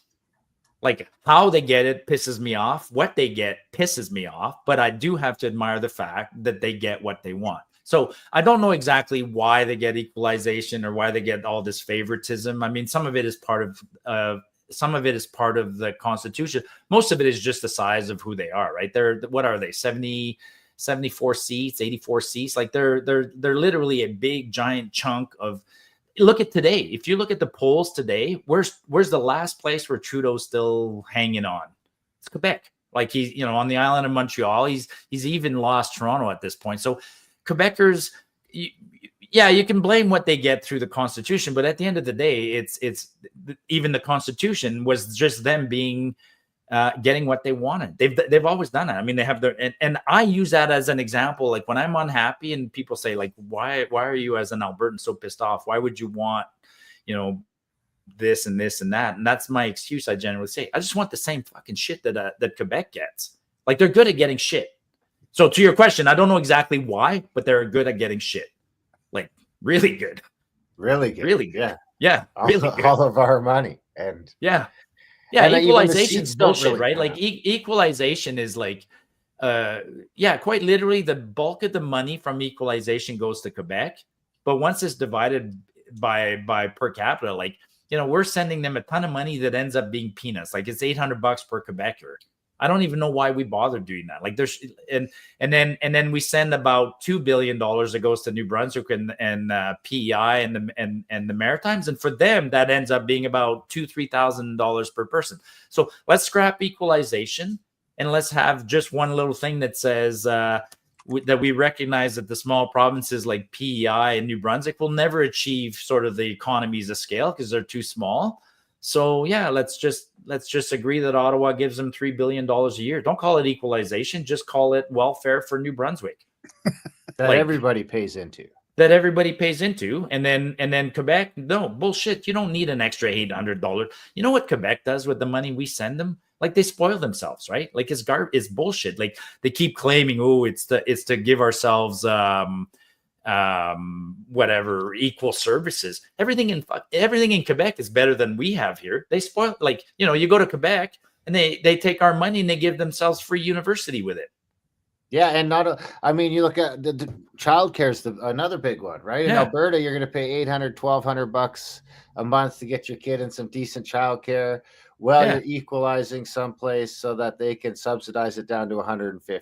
Like, how they get it pisses me off. What they get pisses me off. But I do have to admire the fact that they get what they want. So I don't know exactly why they get equalization or why they get all this favoritism. I mean, some of it is part of the Constitution. Most of it is just the size of who they are, right? What are they? 74 seats, 84 seats. Like they're literally a big giant chunk of. Look at today. If you look at the polls today, where's the last place where Trudeau's still hanging on? It's Quebec. Like he's, on the island of Montreal. He's even lost Toronto at this point. So Quebecers, you can blame what they get through the Constitution, but at the end of the day, it's even the Constitution was just them being getting what they wanted. They've always done it. I mean, they have and I use that as an example. Like when I'm unhappy and people say like, why are you as an Albertan so pissed off? Why would you want, this and this and that? And that's my excuse. I generally say, I just want the same fucking shit that Quebec gets. Like they're good at getting shit. So to your question, I don't know exactly why, but they're good at getting shit. Like really good. Really good. Really good. Yeah. Yeah. Really good. All of our money. And yeah. And Equalization is bullshit, really right? Like equalization is like, quite literally the bulk of the money from equalization goes to Quebec. But once it's divided by per capita, like, we're sending them a ton of money that ends up being peanuts. Like it's $800 per Quebecer. I don't even know why we bother doing that. Like there's, and then we send about $2 billion that goes to New Brunswick and PEI and the Maritimes. And for them, that ends up being about $2,000-$3,000 per person. So let's scrap equalization and let's have just one little thing that says that we recognize that the small provinces like PEI and New Brunswick will never achieve sort of the economies of scale because they're too small. So yeah, let's just agree that Ottawa gives them $3 billion a year. Don't call it equalization, just call it welfare for New Brunswick. that everybody pays into. And then Quebec, no bullshit. You don't need an extra $800. You know what Quebec does with the money we send them? Like they spoil themselves, right? Like it's bullshit. Like they keep claiming, it's to give ourselves whatever equal services. Everything in Quebec is better than we have here. They spoil, like, you go to Quebec and they take our money and they give themselves free university with it. Yeah, and you look at the childcare is another big one, right? In Alberta, you're going to pay $800-$1,200 a month to get your kid in some decent childcare. Well, you're equalizing someplace so that they can subsidize it down to $150.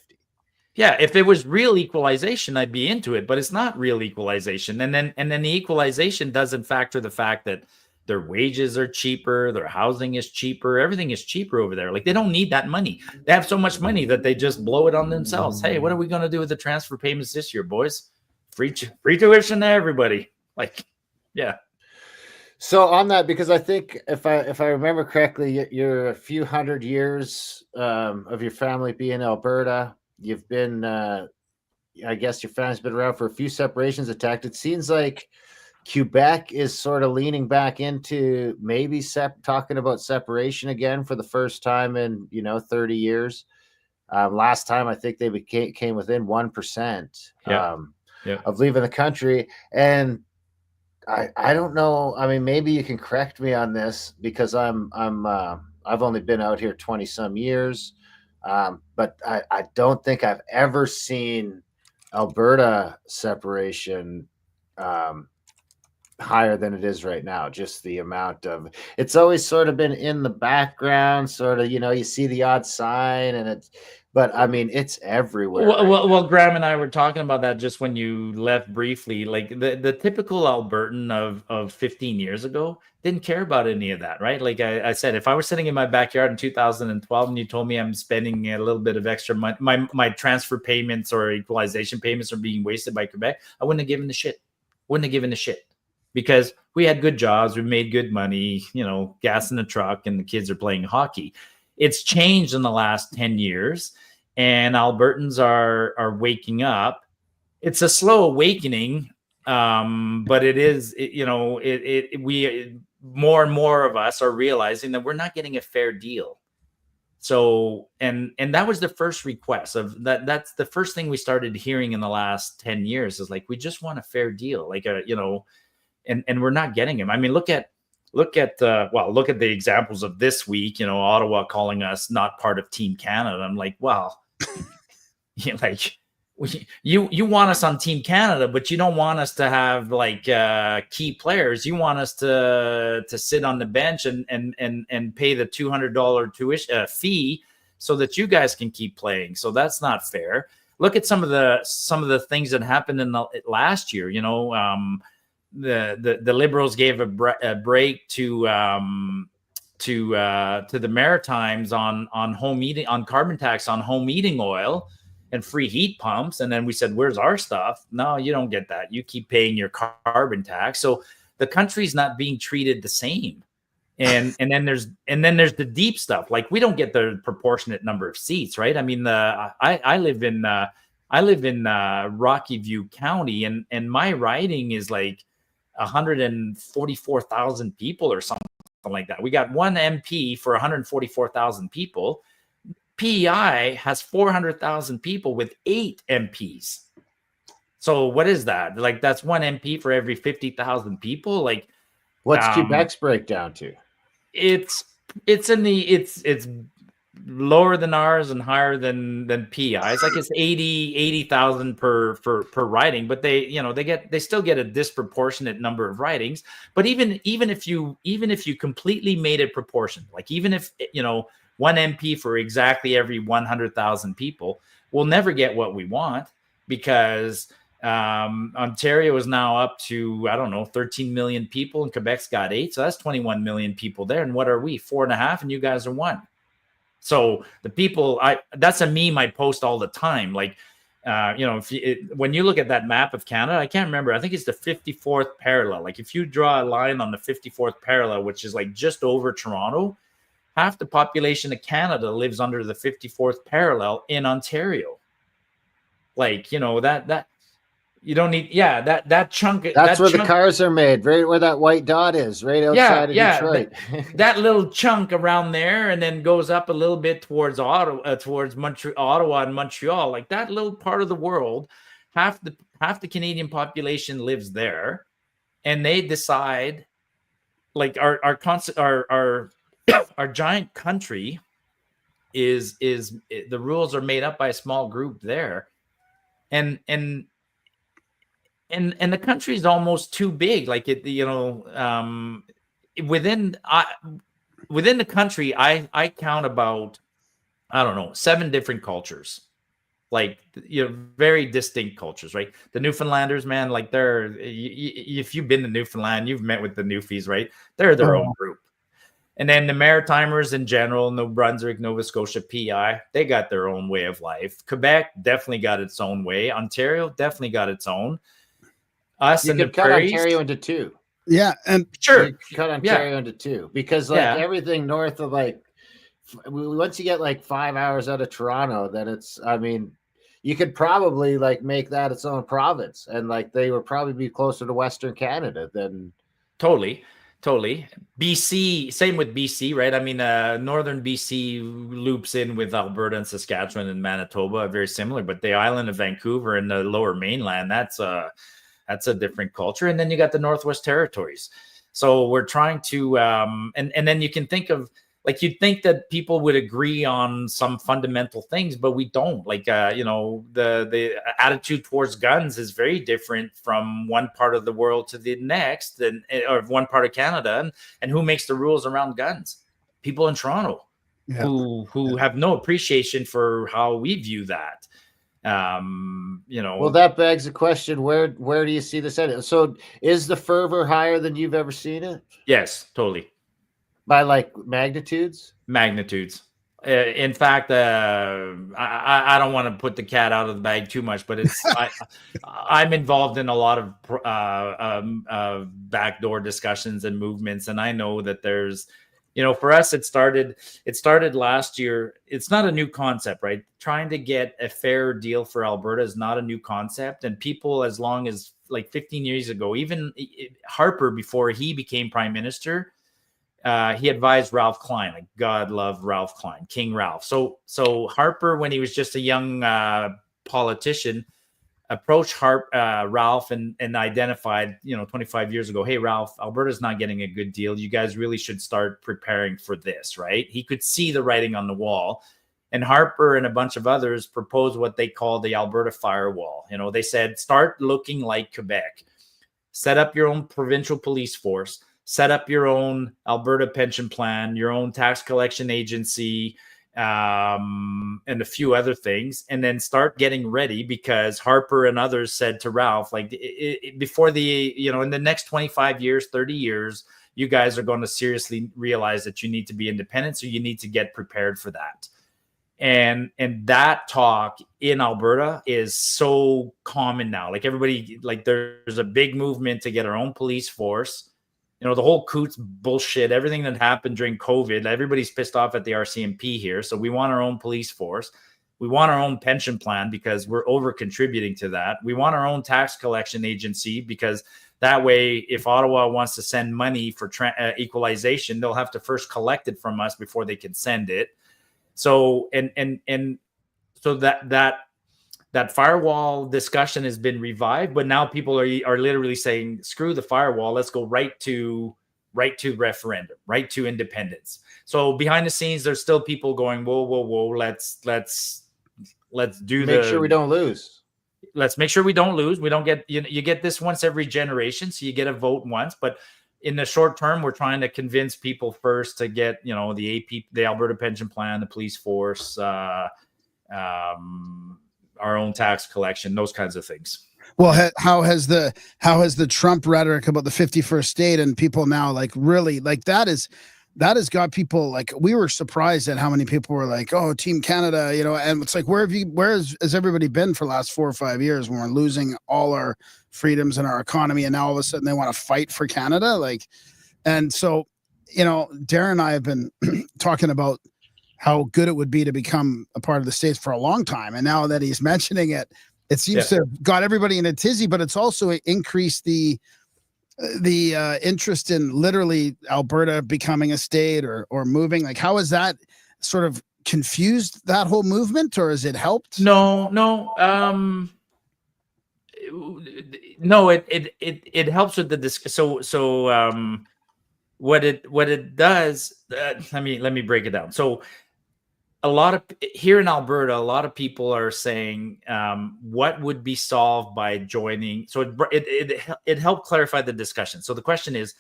Yeah, if it was real equalization, I'd be into it, but it's not real equalization. And then the equalization doesn't factor the fact that their wages are cheaper, their housing is cheaper, everything is cheaper over there. Like they don't need that money. They have so much money that they just blow it on themselves. Hey, what are we going to do with the transfer payments this year, boys? Free tuition to everybody. Like, yeah. So on that, because I think if I remember correctly, you're a few hundred years of your family being in Alberta. You've been, I guess your family's been around for a few separations attacked. It seems like Quebec is sort of leaning back into maybe talking about separation again for the first time in 30 years. Last time I think they came within 1% of leaving the country, and I don't know. I mean, maybe you can correct me on this because I've only been out here 20 some years. But I don't think I've ever seen Alberta separation higher than it is right now. Just the amount of it's always sort of been in the background, sort of, you see the odd sign but I mean, it's everywhere. Well, Graham and I were talking about that just when you left briefly. Like the typical Albertan of 15 years ago didn't care about any of that, right? Like I said, if I were sitting in my backyard in 2012 and you told me I'm spending a little bit of extra money, my transfer payments or equalization payments are being wasted by Quebec, I wouldn't have given a shit. Because we had good jobs, we made good money, gas in the truck, and the kids are playing hockey. It's changed in the last 10 years, and Albertans are waking up. It's a slow awakening, but it is, we more and more of us are realizing that we're not getting a fair deal. So, and that was the first request of that. That's the first thing we started hearing in the last 10 years is like, we just want a fair deal, like and we're not getting them. I mean, look at the examples of this week, Ottawa calling us not part of Team Canada. I'm like, well, like you want us on Team Canada, but you don't want us to have like key players. You want us to sit on the bench and pay the $200 tuition fee so that you guys can keep playing. So that's not fair. Look at some of the things that happened in the last year. You know, the Liberals gave a break to the Maritimes on home heating, on carbon tax on home heating oil and free heat pumps. And then we said, where's our stuff? No, you don't get that. You keep paying your carbon tax. So the country's not being treated the same. And then there's the deep stuff. Like we don't get the proportionate number of seats, right? I mean, I live in Rocky View County, and my riding is like 144,000 people or something like that. We got one MP for 144,000 people. PEI has 400,000 people with 8 MPs. So what is that? Like that's one MP for every 50,000 people. Like what's Quebec's breakdown to? It's lower than ours and higher than PEI. It's like it's 80,000 per riding, but they still get a disproportionate number of ridings. But even if you completely made it proportionate, like even if one MP for exactly every 100,000 people, we'll never get what we want because Ontario is now up to, I don't know, 13 million people and Quebec's got 8. So that's 21 million people there. And what are we? 4.5, and you guys are 1. So the people, that's a meme I post all the time. Like, when you look at that map of Canada, I can't remember. I think it's the 54th parallel. Like if you draw a line on the 54th parallel, which is like just over Toronto, half the population of Canada lives under the 54th parallel in Ontario. Like, that you don't need, that chunk. That's where the cars are made, right where that white dot is, right outside of Detroit. That little chunk around there, and then goes up a little bit towards Ottawa and Montreal. Like that little part of the world, half the Canadian population lives there, and they decide, like our giant country is the rules are made up by a small group there, and the country is almost too big. Like within the country, I count about, I don't know, 7 different cultures, like very distinct cultures, right? The Newfoundlanders, man, like if you've been to Newfoundland, you've met with the Newfies, right? They're their own group. And then the Maritimers in general, New Brunswick, Nova Scotia, PEI, they got their own way of life. Quebec definitely got its own way. Ontario definitely got its own. Us you and could the cut prairies. Ontario into 2. Yeah, and sure, you cut Ontario into 2 because everything north of once you get like 5 hours out of Toronto, then it's, I mean, you could probably like make that its own province, and like they would probably be closer to Western Canada than totally. BC, same with BC, right? I mean, northern BC loops in with Alberta and Saskatchewan and Manitoba, very similar, but the island of Vancouver and the lower mainland, that's a different culture. And then you got the Northwest Territories. So we're trying to, and then you can think of, like, you'd think that people would agree on some fundamental things, but we don't. Like, the attitude towards guns is very different from one part of the world to the next, or one part of Canada. And who makes the rules around guns? People in Toronto, who have no appreciation for how we view that. Well, that begs the question: where do you see this at? So, is the fervor higher than you've ever seen it? Yes, totally. By like magnitudes? In fact, I don't want to put the cat out of the bag too much, but I'm involved in a lot of backdoor discussions and movements, and I know that there's, for us, it started last year. It's not a new concept, right? Trying to get a fair deal for Alberta is not a new concept, and people, as long as like 15 years ago, even Harper, before he became prime minister, he advised Ralph Klein, like God love Ralph Klein, King Ralph. So Harper, when he was just a young politician, approached Ralph and identified, 25 years ago, hey, Ralph, Alberta's not getting a good deal. You guys really should start preparing for this, right? He could see the writing on the wall. And Harper and a bunch of others proposed what they call the Alberta firewall. You know, they said, start looking like Quebec. Set up your own provincial police force. Set up your own Alberta pension plan, your own tax collection agency, and a few other things, and then start getting ready, because Harper and others said to Ralph, like, before the, you know, in the next 25 years, 30 years, you guys are going to seriously realize that you need to be independent. So you need to get prepared for that. And that talk in Alberta is so common now. Like everybody, like there's a big movement to get our own police force. You know, the whole Coots bullshit, everything that happened during COVID, everybody's pissed off at the RCMP here. So we want our own police force. We want our own pension plan because we're over contributing to that. We want our own tax collection agency because that way, if Ottawa wants to send money for equalization, they'll have to first collect it from us before they can send it. So, so that firewall discussion has been revived, but now people are literally saying, screw the firewall. Let's go right to referendum, right to independence. So behind the scenes, there's still people going, whoa. Let's do make sure we don't lose. Let's make sure we don't lose. We don't get, you get this once every generation. So you get a vote once, but in the short term, we're trying to convince people first to get, you know, the Alberta pension plan, the police force, our own tax collection, those kinds of things. Well, how has the Trump rhetoric about the 51st state and people now like really like that has got people like, we were surprised at how many people were like, oh, Team Canada, you know, and it's like, where has everybody been for the last 4 or 5 years when we're losing all our freedoms and our economy, and now all of a sudden they want to fight for Canada? Like, and so, you know, Darren and I have been talking about how good it would be to become a part of the States for a long time. And now that he's mentioning it, it seems to have got everybody in a tizzy, but it's also increased the interest in literally Alberta becoming a state or moving. Like, how has that sort of confused that whole movement, or has it helped? No, it helps with the discussion. So what it does, let me break it down. So a lot of here in Alberta, a lot of people are saying, what would be solved by joining? So it helped clarify the discussion. So the question is,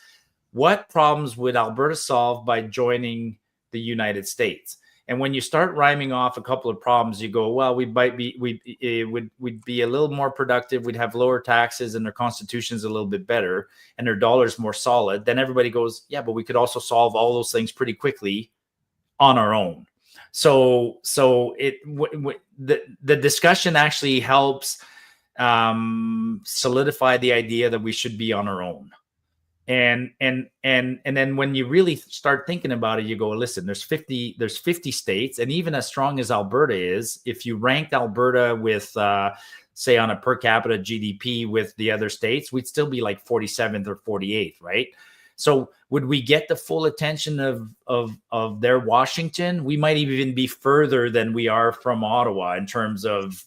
what problems would Alberta solve by joining the United States? And when you start rhyming off a couple of problems, you go, well, we'd be a little more productive. We'd have lower taxes, and their constitution's a little bit better, and their dollar's more solid. Then everybody goes, yeah, but we could also solve all those things pretty quickly on our own. So the discussion actually helps solidify the idea that we should be on our own. And then when you really start thinking about it, you go, listen, there's 50 states, and even as strong as Alberta is, if you ranked Alberta with say on a per capita GDP with the other states, we'd still be like 47th or 48th, right? So would we get the full attention of their Washington? We might even be further than we are from Ottawa in terms of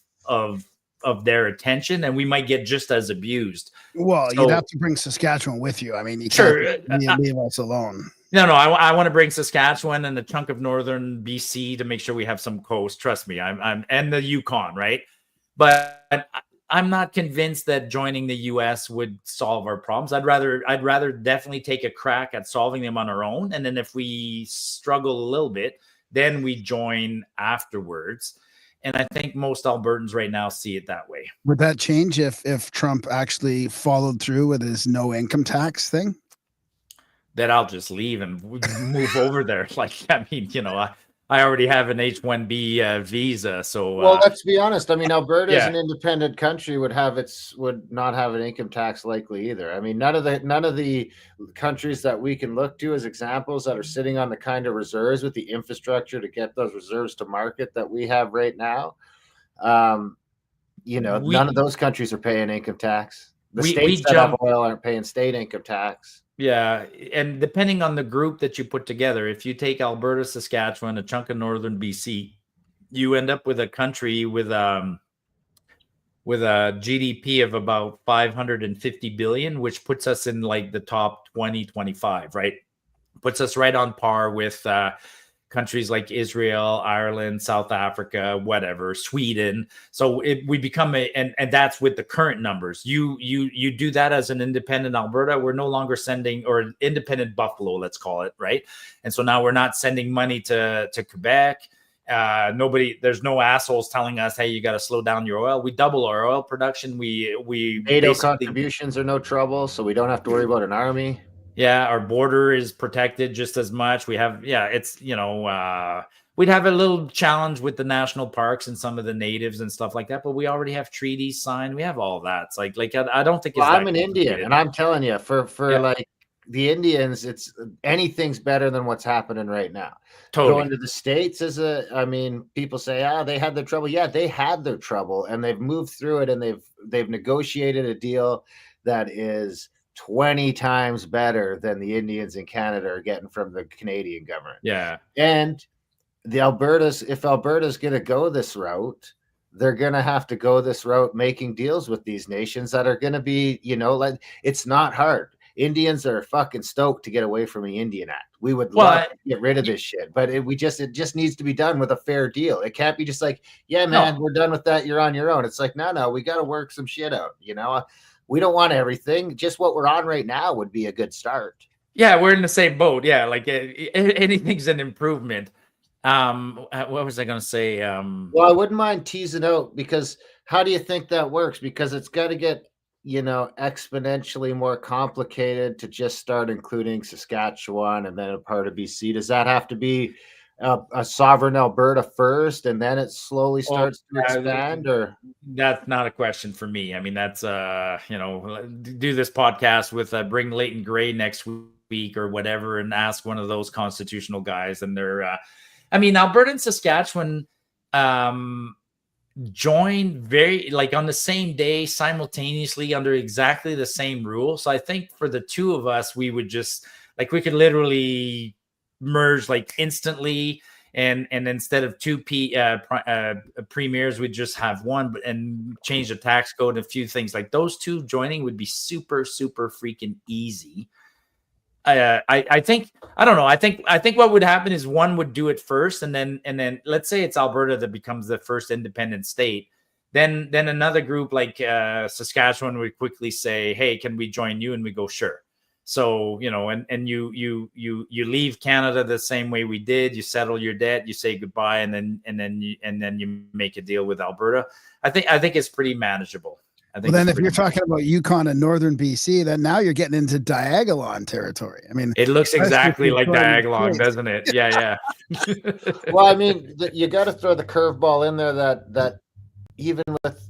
their attention, and we might get just as abused. Well, you'd have to bring Saskatchewan with you. I mean, you can't leave us alone. No, I want to bring Saskatchewan and a chunk of northern BC to make sure we have some coast. Trust me, I'm and the Yukon, right? But I'm not convinced that joining the U.S. would solve our problems. I'd rather definitely take a crack at solving them on our own, and then if we struggle a little bit, then we join afterwards. And I think most Albertans right now see it that way. Would that change if Trump actually followed through with his no income tax thing? Then I'll just leave and move over there. Like, I mean, you know, I already have an H-1B visa. So, well, let's be honest. I mean, Alberta as an independent country would not have an income tax likely either. I mean, none of the countries that we can look to as examples that are sitting on the kind of reserves with the infrastructure to get those reserves to market that we have right now. You know, none of those countries are paying income tax. The states that have oil aren't paying state income tax. Yeah, and depending on the group that you put together, if you take Alberta, Saskatchewan, a chunk of northern BC, you end up with a country with a GDP of about 550 billion, which puts us in like the top 20, 25, right? Puts us right on par with countries like Israel, Ireland, South Africa, whatever, Sweden. So we become and that's with the current numbers. You do that as an independent Alberta. We're no longer sending, or independent Buffalo, let's call it, right? And so now we're not sending money to Quebec. There's no assholes telling us, hey, you got to slow down your oil. We double our oil production. We NATO contributions are no trouble, so we don't have to worry about an army. Yeah, our border is protected just as much. We have, it's, we'd have a little challenge with the national parks and some of the natives and stuff like that, but we already have treaties signed. We have all of that. It's like I don't think it's I'm an Indian, and I'm telling you, for like the Indians, it's anything's better than what's happening right now. Totally. Going to the States people say, they had their trouble. Yeah, they had their trouble, and they've moved through it, and they've negotiated a deal that is 20 times better than the Indians in Canada are getting from the Canadian government. Yeah. And if Alberta's going to go this route, they're going to have to go this route, making deals with these nations that are going to be, like, it's not hard. Indians are fucking stoked to get away from the Indian Act. We would love to get rid of this shit, but it just needs to be done with a fair deal. It can't be just like, yeah, man, we're done with that. You're on your own. It's like, no, we got to work some shit out. We don't want everything. Just what we're on right now would be a good start. Yeah, we're in the same boat. Yeah, like anything's an improvement. What was I going to say? Well, I wouldn't mind teasing out, because how do you think that works? Because it's got to get, exponentially more complicated to just start including Saskatchewan and then a part of BC. Does that have to be a sovereign Alberta first, and then it slowly starts to expand? Or that's not a question for me. I mean, that's do this podcast with bring Leighton Gray next week or whatever, and ask one of those constitutional guys, and they're Alberta and Saskatchewan joined very on the same day, simultaneously, under exactly the same rule. So I think for the two of us, we would just we could literally merge instantly, and instead of two premiers, we'd just have one, and change the tax code and a few things. Like those two joining would be super, super freaking easy. I think what would happen is one would do it first, and then let's say it's Alberta that becomes the first independent state. Then another group like Saskatchewan would quickly say, "Hey, can we join you?" And we go, "Sure." So and you leave Canada the same way we did. You settle your debt, you say goodbye, and then you make a deal with Alberta. I think it's pretty manageable. Well, then if you're talking about Yukon and northern BC, then now you're getting into Diagolon territory. I mean, it looks exactly like Diagolon, doesn't it? Yeah. Well, I mean, you got to throw the curveball in there that even with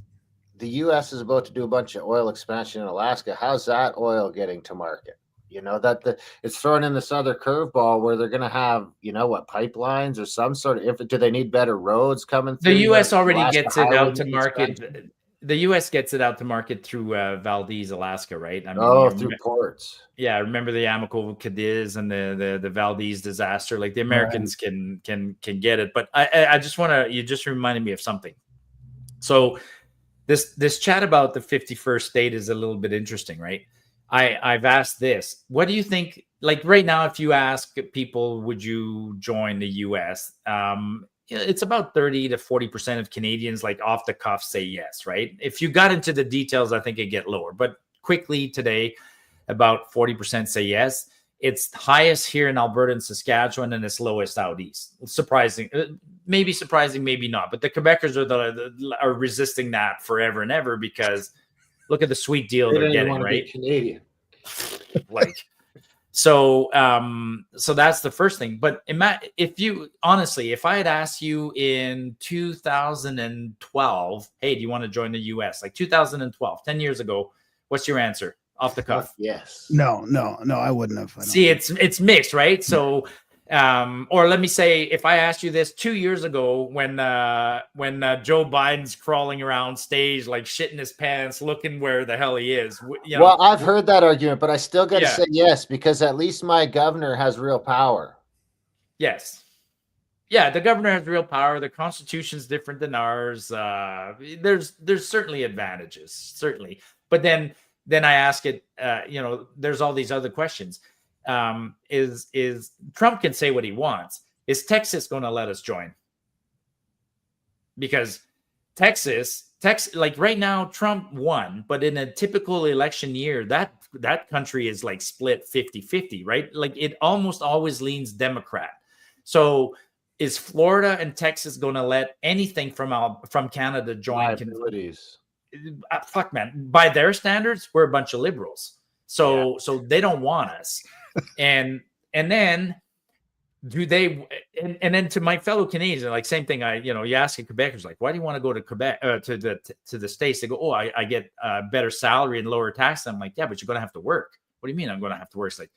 the U.S. is about to do a bunch of oil expansion in Alaska. How's that oil getting to market? It's throwing in this other curveball where they're going to have, pipelines or some sort of. Do they need better roads coming through? The U.S. already gets it out to market. The U.S. gets it out to market through Valdez, Alaska, right? Through ports. Yeah, remember the Amico Cadiz and the Valdez disaster? Like the Americans can get it, but I just want to. You just reminded me of something. So this chat about the 51st state is a little bit interesting, right? I've asked this. What do you think? Like right now, if you ask people, would you join the U.S.? It's about 30 to 40% of Canadians, off the cuff, say yes, right? If you got into the details, I think it'd get lower. But quickly today, about 40% say yes. It's highest here in Alberta and Saskatchewan, and it's lowest out east. Surprising, maybe not. But the Quebecers are resisting that forever and ever, because look at the sweet deal they're getting, right? Canadian. So that's the first thing. But if I had asked you in 2012, hey, do you want to join the U.S.? 2012, 10 years ago, what's your answer off the cuff? Yes. No, I wouldn't have. See, it's mixed, right? So, or let me say, if I asked you this 2 years ago, when Joe Biden's crawling around stage shitting his pants, looking where the hell he is. Well, I've heard that argument, but I still got to say yes, because at least my governor has real power. Yes. Yeah, the governor has real power. The Constitution's different than ours. There's certainly advantages, certainly. But then I ask it, there's all these other questions. Is Trump can say what he wants, is Texas going to let us join? Because Texas, like right now, Trump won, but in a typical election year, that country is like split 50-50, right? Like it almost always leans Democrat. So is Florida and Texas going to let anything from Canada join? Liabilities. Fuck, man. By their standards, we're a bunch of liberals. So they don't want us. And then do they, and then to my fellow Canadians, like same thing, you ask a Quebecers, like, why do you want to go to Quebec, to the States? They go, oh, I get a better salary and lower taxes. I'm like, yeah, but you're going to have to work. What do you mean I'm going to have to work? It's like,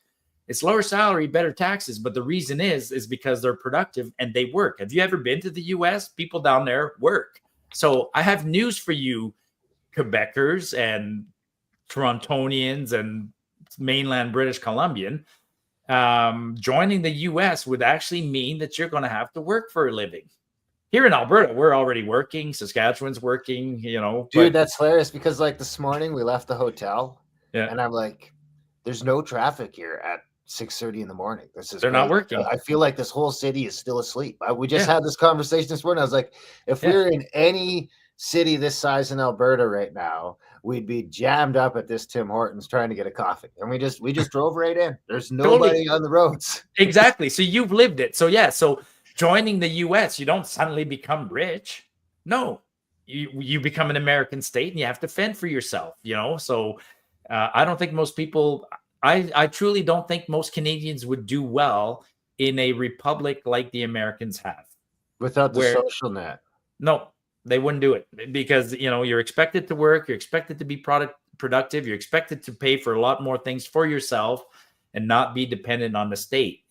it's lower salary, better taxes. But the reason is because they're productive and they work. Have you ever been to the US? People down there work. So I have news for you, Quebecers and Torontonians and mainland British Columbian. Joining the US would actually mean that you're going to have to work for a living. Here in Alberta, we're already working. Saskatchewan's working, Dude, that's hilarious because like this morning we left the hotel and I'm like, there's no traffic here at 6:30 in the morning. They're not working. I feel like this whole city is still asleep. We just had this conversation this morning. I was like, if we were in any city this size in Alberta right now, we'd be jammed up at this Tim Hortons trying to get a coffee. And we just drove right in. There's nobody on the roads. Exactly. So you've lived it. So joining the US, you don't suddenly become rich. No, you become an American state and you have to fend for yourself, So I don't think most people, I truly don't think most Canadians would do well in a republic like the Americans have. Without the social net. No, they wouldn't do it because, you're expected to work. You're expected to be productive. You're expected to pay for a lot more things for yourself and not be dependent on the state.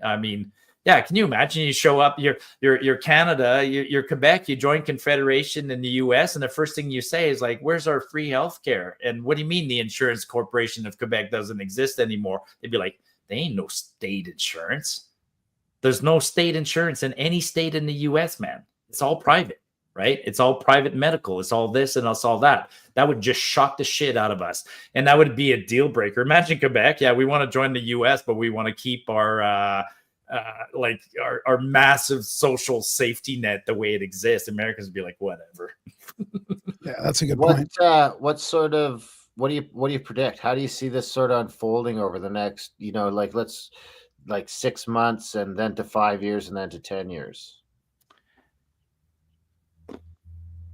I mean, yeah. Can you imagine you show up, you're Canada, you're Quebec, you join Confederation in the US. And the first thing you say is like, where's our free healthcare? And what do you mean the Insurance Corporation of Quebec doesn't exist anymore? They'd be like, they ain't no state insurance. There's no state insurance in any state in the US, man. It's all private. Right? It's all private medical. It's all this and it's all that. That would just shock the shit out of us. And that would be a deal breaker. Imagine Quebec. Yeah, we want to join the US, but we want to keep our massive social safety net the way it exists. Americans would be like, whatever. Yeah, that's a good point. What do you predict? How do you see this sort of unfolding over the next, like 6 months and then to 5 years and then to 10 years?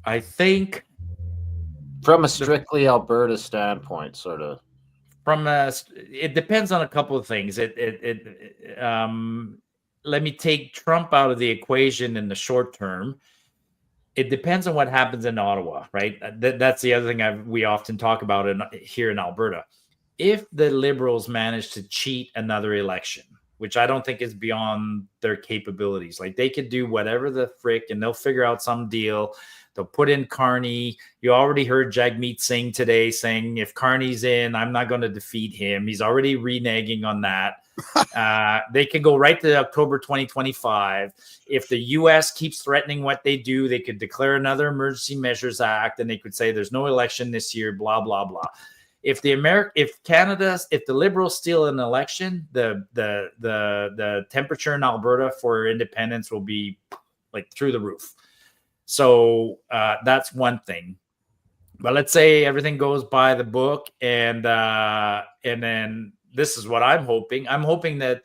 I think from a strictly Alberta standpoint, sort of. It depends on a couple of things. Let me take Trump out of the equation in the short term. It depends on what happens in Ottawa, right? That's the other thing we often talk about here in Alberta. If the Liberals manage to cheat another election, which I don't think is beyond their capabilities, like they could do whatever the frick and they'll figure out some deal. They'll put in Carney. You already heard Jagmeet Singh today saying, if Carney's in, I'm not going to defeat him. He's already reneging on that. They could go right to October 2025. If the U.S. keeps threatening what they do, they could declare another Emergency Measures Act, and they could say there's no election this year, blah, blah, blah. If the Liberals steal an election, the temperature in Alberta for independence will be like through the roof. So that's one thing. But let's say everything goes by the book, and then this is what I'm hoping. I'm hoping that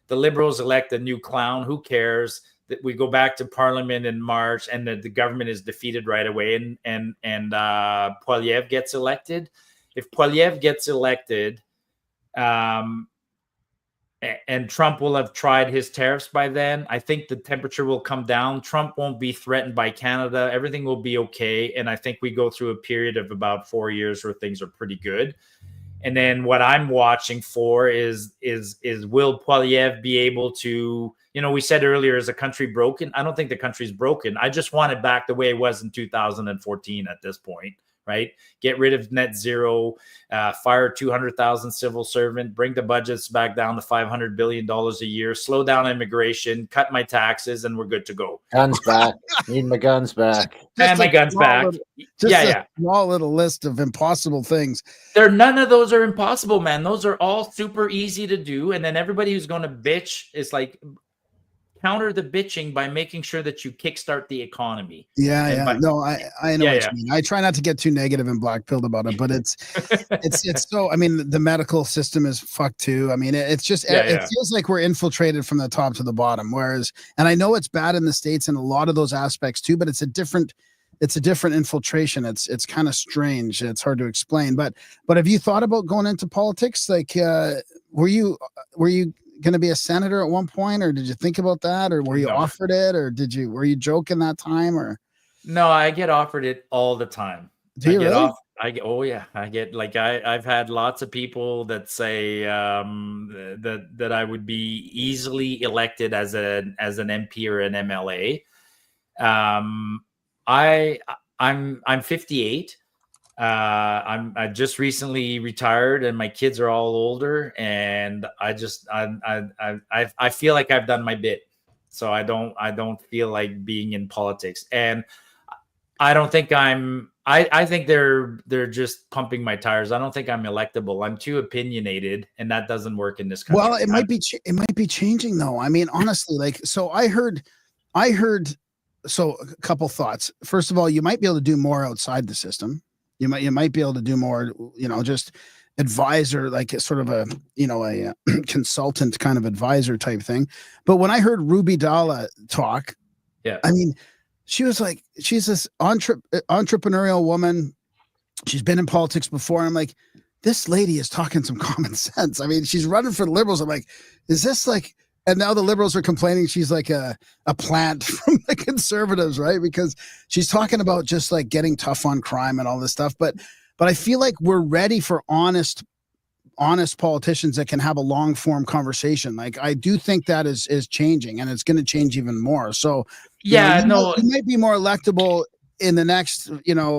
the Liberals elect a new clown. Who cares? That we go back to Parliament in March, and that the government is defeated right away, and Poilievre gets elected. If Poilievre gets elected, and Trump will have tried his tariffs by then, I think the temperature will come down. Trump won't be threatened by Canada. Everything will be okay. And I think we go through a period of about 4 years where things are pretty good. And then what I'm watching for is will Poilievre be able to, we said earlier, is the country broken? I don't think the country's broken. I just want it back the way it was in 2014 at this point. Right? Get rid of net zero, fire 200,000 civil servant, bring the budgets back down to $500 billion a year, slow down immigration, cut my taxes, and we're good to go. Guns back. Need my guns back. And my guns back. A small little list of impossible things. None of those are impossible, man. Those are all super easy to do. And then everybody who's going to bitch is like, counter the bitching by making sure that you kickstart the economy. No, I know what you mean. I try not to get too negative and black-pilled about it, but it's so, I mean, the medical system is fucked too. I mean, it's just, it feels like we're infiltrated from the top to the bottom, whereas, and I know it's bad in the States in a lot of those aspects too, but it's a different infiltration. It's kind of strange. It's hard to explain, but have you thought about going into politics? Like, were you going to be a senator at one point, or did you think about that, or were you offered it, or were you joking that time, or? No, I get offered it all the time. Do you really? I've had lots of people that say that I would be easily elected as an MP or an MLA. I'm 58. I just recently retired, and my kids are all older, and I feel like I've done my bit, so I don't feel like being in politics, and I don't think I think they're just pumping my tires. I don't think I'm electable. I'm too opinionated, and that doesn't work in this country. Well, it might be changing though. I mean, honestly, like, so I heard. So a couple thoughts. First of all, you might be able to do more outside the system. You might be able to do more, just advisor, like sort of a consultant kind of advisor type thing. But when I heard Ruby Dalla talk, I mean, she was like, she's this entrepreneurial woman. She's been in politics before. And I'm like, this lady is talking some common sense. I mean, she's running for the Liberals. I'm like, is this like, and now the Liberals are complaining she's like a plant from the Conservatives, right? Because she's talking about just like getting tough on crime and all this stuff. But I feel like we're ready for honest politicians that can have a long form conversation. Like, I do think that is changing, and it's going to change even more. So you might be more electable in the next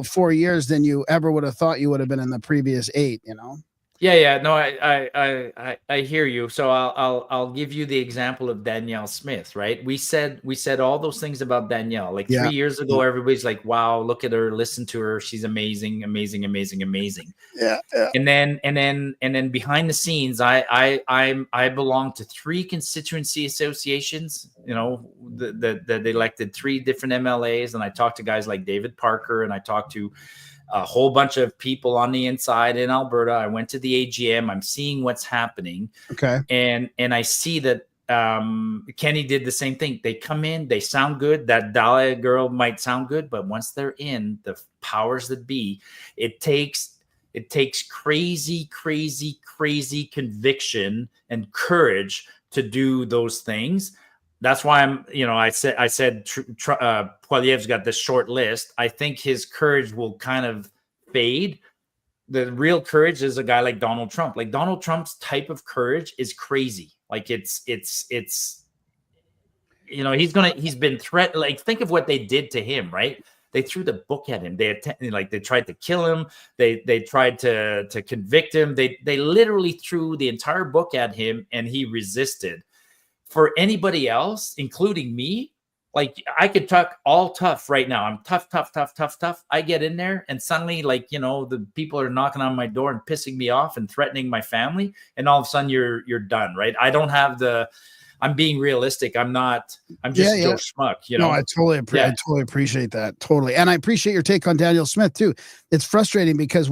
4 years than you ever would have thought you would have been in the previous 8. No, I hear you. So I'll give you the example of Danielle Smith, right? We said all those things about Danielle. Like 3 years ago, everybody's like, wow, look at her, listen to her. She's amazing, amazing, amazing, amazing. Yeah. And then behind the scenes, I belong to 3 constituency associations, that elected 3 different MLAs. And I talked to guys like David Parker, and I talked to a whole bunch of people on the inside in Alberta. I went to the AGM. I'm seeing what's happening. Okay. And I see that Kenny did the same thing. They come in, they sound good. That Dahlia girl might sound good, but once they're in, the powers that be, it takes crazy, crazy, crazy conviction and courage to do those things. That's why I said Poilievre's got this short list. I think his courage will kind of fade. The real courage is a guy like Donald Trump. Like, Donald Trump's type of courage is crazy. Like, it's he's been threatened. Like, think of what they did to him, right? They threw the book at him. They tried to kill him. They tried to convict him. They literally threw the entire book at him, and he resisted. For anybody else, including me, like, I could talk all tough right now. I'm tough. I get in there, and suddenly, the people are knocking on my door and pissing me off and threatening my family, and all of a sudden you're done, right? I don't have I'm being realistic. I'm just Joe Schmuck, No, I totally appreciate that. Totally. And I appreciate your take on Daniel Smith too. It's frustrating because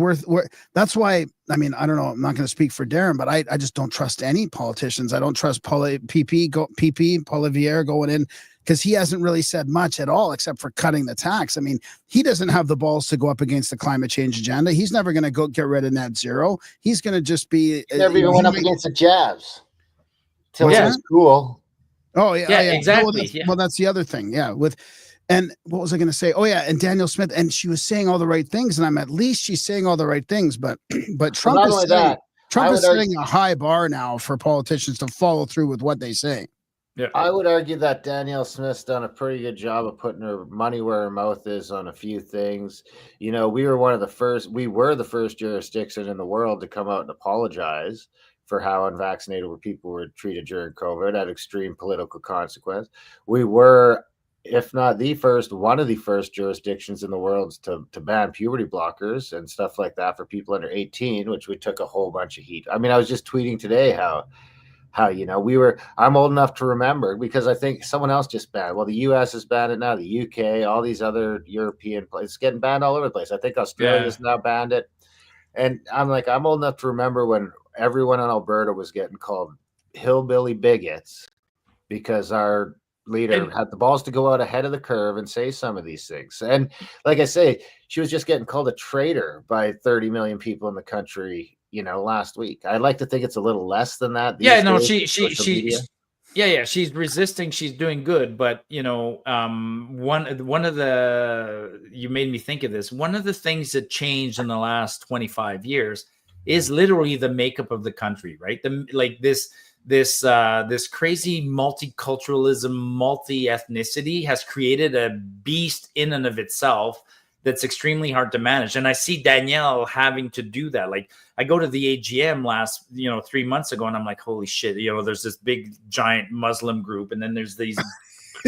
that's why, I mean, I don't know, I'm not going to speak for Darren, but I just don't trust any politicians. I don't trust Poilievre going in, because he hasn't really said much at all except for cutting the tax. I mean, he doesn't have the balls to go up against the climate change agenda. He's never going to go get rid of net zero. He's going to just be. Never even went up against the jabs. Till it was cool. Oh yeah, exactly. Well, that's the other thing. Yeah, and what was I going to say? Oh yeah, and Daniel Smith, and she was saying all the right things, and at least she's saying all the right things. But Trump is setting a high bar now for politicians to follow through with what they say. Yeah, I would argue that Danielle Smith's done a pretty good job of putting her money where her mouth is on a few things. We were the first jurisdiction in the world to come out and apologize for how unvaccinated people were treated during COVID at extreme political consequence. We were, if not the first, one of the first jurisdictions in the world to ban puberty blockers and stuff like that for people under 18, which we took a whole bunch of heat. I mean, I was just tweeting today how how, I'm old enough to remember, because I think someone else just banned. Well, the US has banned it now, the UK, all these other European places, it's getting banned all over the place. I think Australia's now banned it. And I'm old enough to remember when everyone in Alberta was getting called hillbilly bigots because our leader had the balls to go out ahead of the curve and say some of these things. And like I say, she was just getting called a traitor by 30 million people in the country, last week. I'd like to think it's a little less than that. Yeah, no, she's resisting. She's doing good, but one of the, you made me think of this. One of the things that changed in the last 25 years is literally the makeup of the country, right? This crazy multiculturalism, multi-ethnicity has created a beast in and of itself that's extremely hard to manage. And I see Danielle having to do that. Like, I go to the AGM last, 3 months ago, and I'm like, holy shit, there's this big giant Muslim group, and then there's these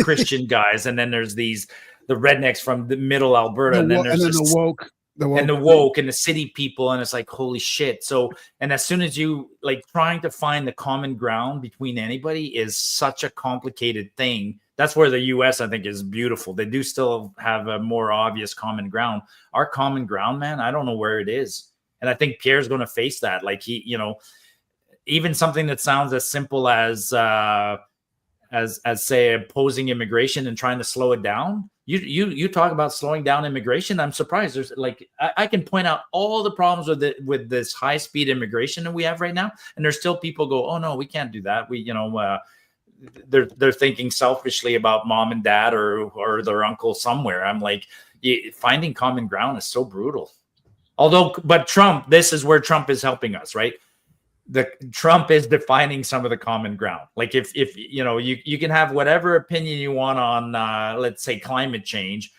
Christian guys, and then there's the rednecks from the middle Alberta, and then there's the woke. And the woke and the city people, and it's like, holy shit. So, and as soon as you trying to find the common ground between anybody is such a complicated thing. That's where the US, I think, is beautiful. They do still have a more obvious common ground. Our common ground, man, I don't know where it is. And I think Pierre's going to face that. Like, he, even something that sounds as simple as say opposing immigration and trying to slow it down. You talk about slowing down immigration. I'm surprised. There's I can point out all the problems with this high speed immigration that we have right now, and there's still people go, oh no, we can't do that. They're thinking selfishly about mom and dad or their uncle somewhere. I'm like, finding common ground is so brutal. But Trump, this is where Trump is helping us, right? Trump is defining some of the common ground. Like, if you can have whatever opinion you want on, let's say, climate change.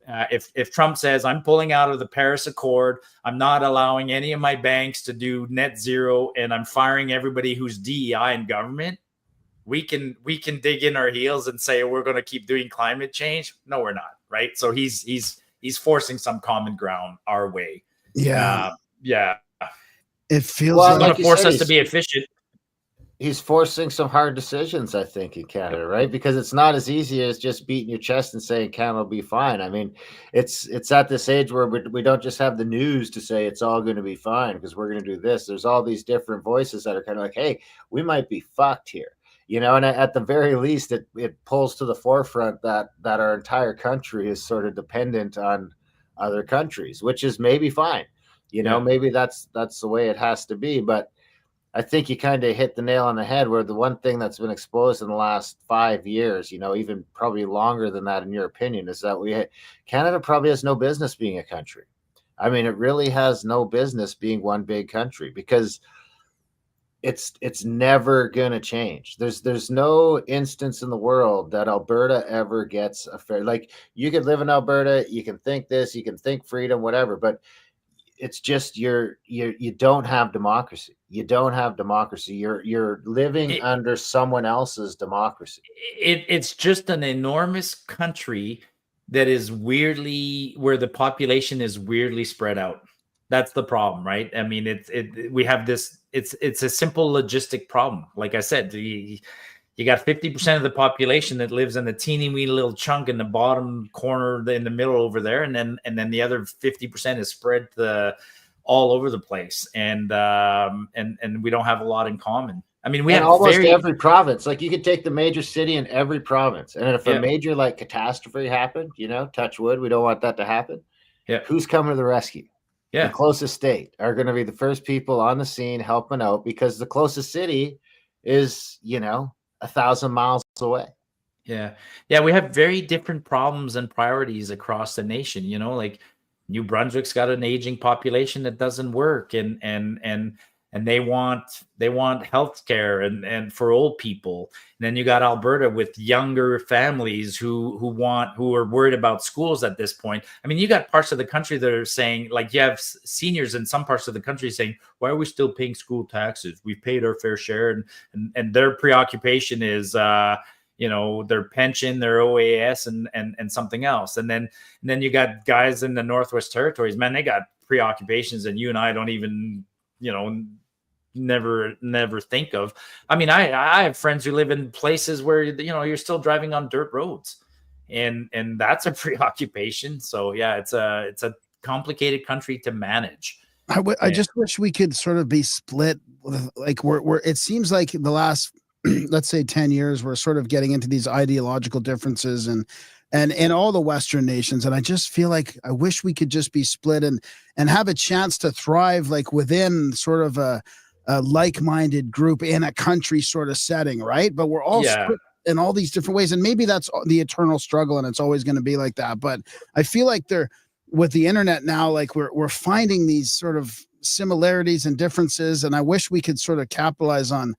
If Trump says, I'm pulling out of the Paris Accord, I'm not allowing any of my banks to do net zero, and I'm firing everybody who's DEI in government, we can dig in our heels and say we're going to keep doing climate change. No, we're not, right? So he's forcing some common ground our way. Yeah. It feels he's going to force us to be efficient. He's forcing some hard decisions, I think, in Canada, right? Because it's not as easy as just beating your chest and saying Canada will be fine. I mean, it's at this age where we don't just have the news to say it's all going to be fine because we're going to do this. There's all these different voices that are kind of like, hey, we might be fucked here. And at the very least, it pulls to the forefront that our entire country is sort of dependent on other countries, which is maybe fine. Maybe that's the way it has to be. But I think you kind of hit the nail on the head where the one thing that's been exposed in the last 5 years, even probably longer than that, in your opinion, is that Canada probably has no business being a country. I mean, it really has no business being one big country because it's never going to change. There's no instance in the world that Alberta ever gets a fair, like, you could live in Alberta, you can think this, you can think freedom, whatever, but it's just you don't have democracy. You don't have democracy. You're living under someone else's democracy. It's just an enormous country that is where the population is weirdly spread out. That's the problem, right? I mean, we have this. It's a simple logistic problem. Like I said, you got 50% of the population that lives in the teeny weeny little chunk in the bottom corner in the middle over there, and then the other 50% is spread all over the place, and we don't have a lot in common. I mean, we have almost every province. Like, you could take the major city in every province, and if a major catastrophe happened, touch wood, we don't want that to happen. Yeah, who's coming to the rescue? The closest state are going to be the first people on the scene helping out because the closest city is 1,000 miles away. Yeah. We have very different problems and priorities across the nation. Like, New Brunswick's got an aging population that doesn't work, and they want healthcare and for old people. And then you got Alberta with younger families who are worried about schools at this point. I mean, you got parts of the country that are saying, like, you have seniors in some parts of the country saying, why are we still paying school taxes? We've paid our fair share. And their preoccupation is their pension, their OAS, and something else. And then you got guys in the Northwest Territories, man, they got preoccupations, and you and I don't even, never think of. I mean, I have friends who live in places where, you know, you're still driving on dirt roads, and that's a preoccupation. So yeah, it's a complicated country to manage. I just wish we could sort of be split. Like we're it seems like the last, let's say 10 years, we're sort of getting into these ideological differences and in all the Western nations. And I just feel like I wish we could just be split and have a chance to thrive, like within sort of a like-minded group in a country sort of setting. Right. But we're all split in all these different ways. And maybe that's the eternal struggle, and it's always going to be like that. But I feel like with the internet now, like we're finding these sort of similarities and differences, and I wish we could sort of capitalize on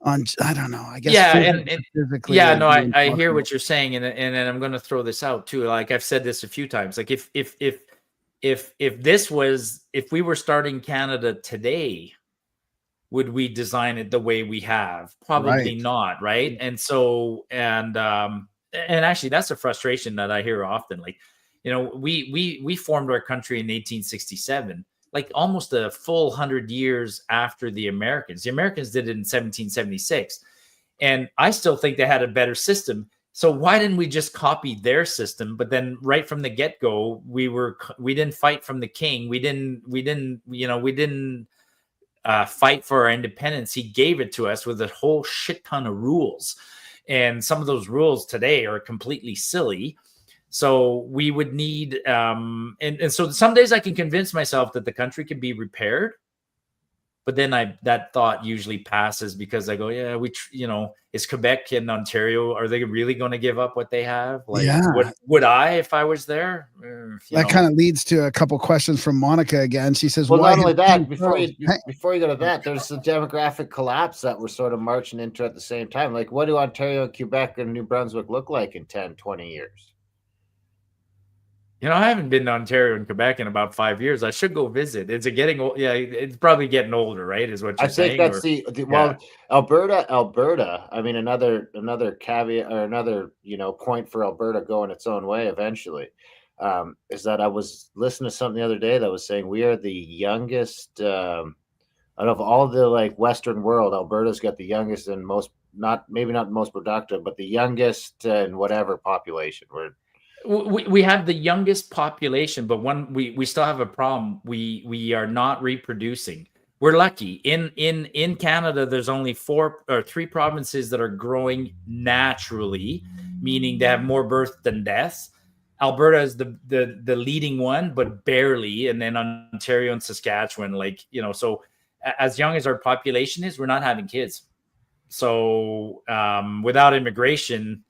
I don't know, I guess. Yeah, and yeah, no, I hear what you're saying, and I'm going to throw this out too. Like I've said this a few times. Like if we were starting Canada today, would we design it the way we have? Probably not, right? And so and actually that's a frustration that I hear often. Like, you know, we formed our country in 1867, like almost a full 100 years after the Americans. The Americans did it in 1776. And I still think they had a better system. So why didn't we just copy their system? But then right from the get-go, we didn't fight from the king. We didn't fight for our independence. He gave it to us with a whole shit ton of rules. And some of those rules today are completely silly. So we would need, and so some days I can convince myself that the country can be repaired, but then that thought usually passes because I go, yeah, is Quebec and Ontario, are they really going to give up what they have? Like, would I if I was there? That kind of leads to a couple questions from Monica again. She says, well, not only that, before you go to that, there's the demographic collapse that we're sort of marching into at the same time. Like, what do Ontario, Quebec, and New Brunswick look like in 10, 20 years? You know, I haven't been to Ontario and Quebec in about 5 years. I should go visit. Is it getting old? Yeah, it's probably getting older, right? Is what you're saying? I think that's well, Alberta. I mean, another caveat or another point for Alberta going its own way eventually is that I was listening to something the other day that was saying we are the youngest out of all the like Western world. Alberta's got the youngest and maybe not most productive, but the youngest and whatever population. We have the youngest population, but we still have a problem. We are not reproducing. We're lucky. In Canada, there's only 4 or 3 provinces that are growing naturally, meaning they have more births than deaths. Alberta is the leading one, but barely. And then Ontario and Saskatchewan, so as young as our population is, we're not having kids. So without immigration,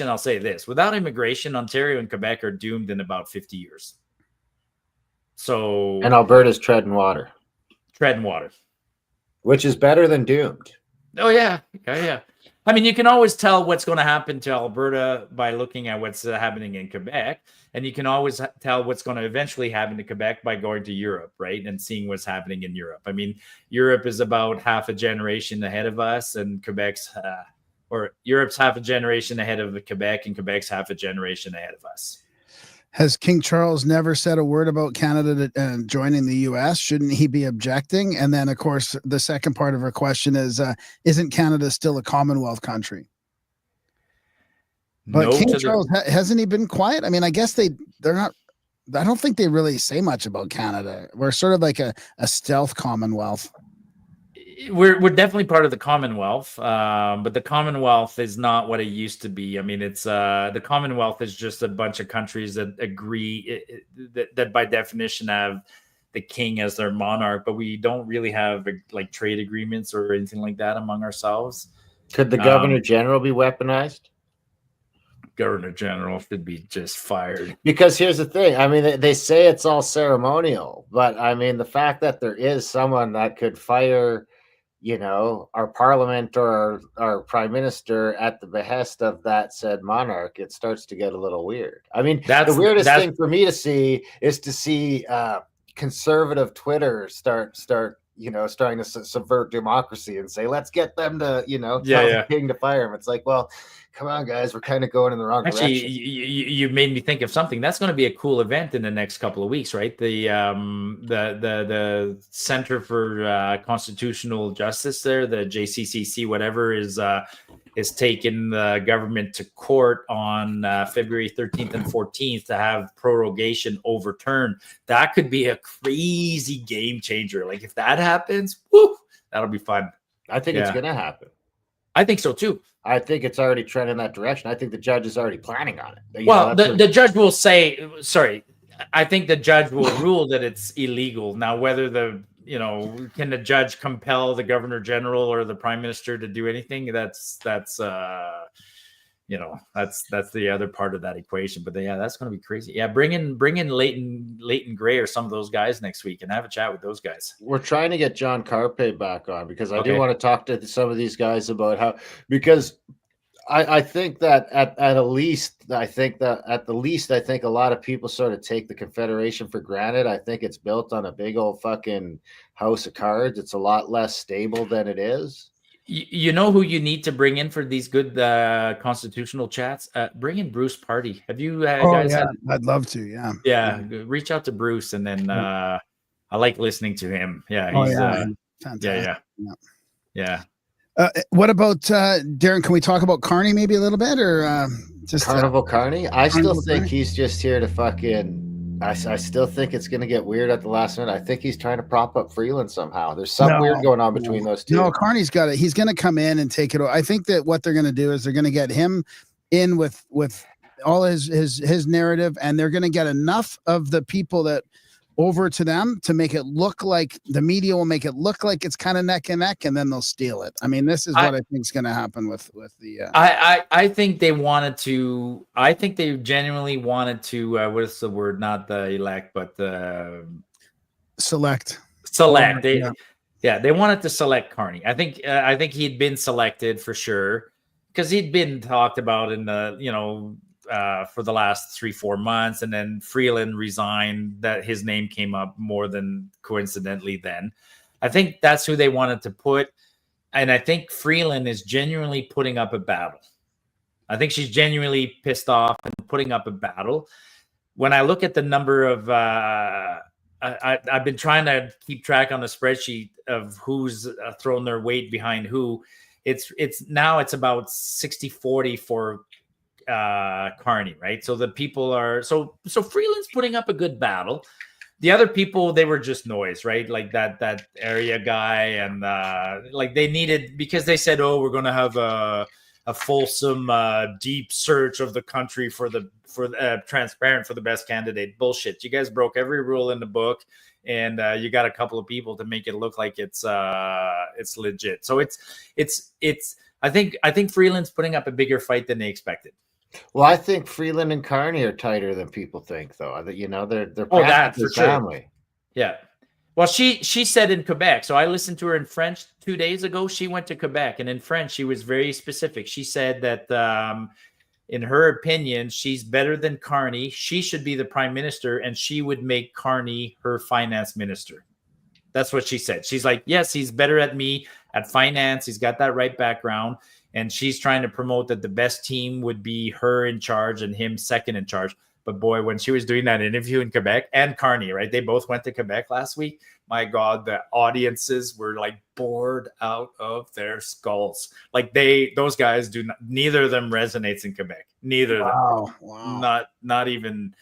I'll say this. Without immigration, Ontario and Quebec are doomed in about 50 years. So, and Alberta's treading water. Which is better than doomed. Oh, yeah. Yeah. I mean, you can always tell what's going to happen to Alberta by looking at what's happening in Quebec. And you can always tell what's going to eventually happen to Quebec by going to Europe, right? And seeing what's happening in Europe. I mean, Europe is about half a generation ahead of us, and Europe's half a generation ahead of Quebec, and Quebec's half a generation ahead of us. Has King Charles never said a word about Canada joining the U.S.? Shouldn't he be objecting? And then, of course, the second part of her question is, isn't Canada still a Commonwealth country? But no, King Charles, hasn't he been quiet? I mean, I guess they're not. I don't think they really say much about Canada. We're sort of like a stealth Commonwealth. We're definitely part of the Commonwealth, but the Commonwealth is not what it used to be. I mean, it's the Commonwealth is just a bunch of countries that agree that by definition have the king as their monarch, but we don't really have like trade agreements or anything like that among ourselves. Could the Governor General be weaponized? Governor General should be just fired. Because here's the thing. I mean, they say it's all ceremonial, but I mean, the fact that there is someone that could fire our parliament or our prime minister at the behest of that said monarch, it starts to get a little weird. I mean, the weirdest thing for me to see is to see conservative Twitter starting to subvert democracy and say, let's get them to, tell the king to fire him. It's like, well, come on, guys, we're kind of going in the wrong Actually, direction. you made me think of something. That's going to be a cool event in the next couple of weeks, right? The Center for Constitutional Justice there, the JCCC, whatever, is taking the government to court on February 13th and 14th to have prorogation overturned. That could be a crazy game changer. Like if that happens, whoo, that'll be fun. I think it's going to happen. I think so too. I think it's already trending in that direction. I think the judge is already planning on it. Well, the judge will say, sorry, I think the judge will rule that it's illegal. Now, whether can the judge compel the governor general or the prime minister to do anything? That's the other part of that equation. But yeah, that's going to be crazy. Yeah, bring in Leighton Gray or some of those guys next week and have a chat with those guys. We're trying to get John Carpe back on because I do want to talk to some of these guys about how, because I think that at the least a lot of people sort of take the Confederation for granted. I think it's built on a big old fucking house of cards. It's a lot less stable than it is. You know who you need to bring in for these good constitutional chats? Bring in Bruce Party. Have you guys? I'd love to. Yeah. Reach out to Bruce, and then I like listening to him. Yeah, he's fantastic. Yeah. What about Darren? Can we talk about Carney maybe a little bit, or just Carnival Carney? I still think he's just here to fucking. I still think it's going to get weird at the last minute. I think he's trying to prop up Freeland somehow. There's something weird going on between those two. No, Carney's got it. He's going to come in and take it. I think that what they're going to do is they're going to get him in with all his narrative, and they're going to get enough of the people that over to them to make it look like the media will make it look like it's kind of neck and neck, and then they'll steal it. I mean, this is what I think is going to happen with the. I think they wanted to. I think they genuinely wanted to. What's the word? Not the elect, but the select. Select. They wanted to select Carney. I think he'd been selected for sure because he'd been talked about in the for the last 3-4 months, and then Freeland resigned. That his name came up more than coincidentally. Then I think that's who they wanted to put, and I think Freeland is genuinely putting up a battle. I think she's genuinely pissed off and putting up a battle. When I look at the number of, I've been trying to keep track on the spreadsheet of who's thrown their weight behind who. It's about 60-40 for Carney, right? So the people are so Freeland's putting up a good battle. The other people, they were just noise, right? Like that area guy, and like they needed, because they said, oh, we're going to have a fulsome deep search of the country for transparent for the best candidate. Bullshit. You guys broke every rule in the book, and you got a couple of people to make it look like it's legit. So it's I think Freeland's putting up a bigger fight than they expected. Well, I think Freeland and Carney are tighter than people think, though. They're that for family. Sure. Yeah. Well, she said in Quebec. So I listened to her in French 2 days ago. She went to Quebec, and in French, she was very specific. She said that in her opinion, she's better than Carney. She should be the prime minister, and she would make Carney her finance minister. That's what she said. She's like, yes, he's better at me at finance. He's got that right background. And she's trying to promote that the best team would be her in charge and him second in charge. But boy, when she was doing that interview in Quebec, and Carney, right? They both went to Quebec last week. My God, the audiences were like bored out of their skulls. Like those guys neither of them resonates in Quebec. Neither of them. Wow. Not even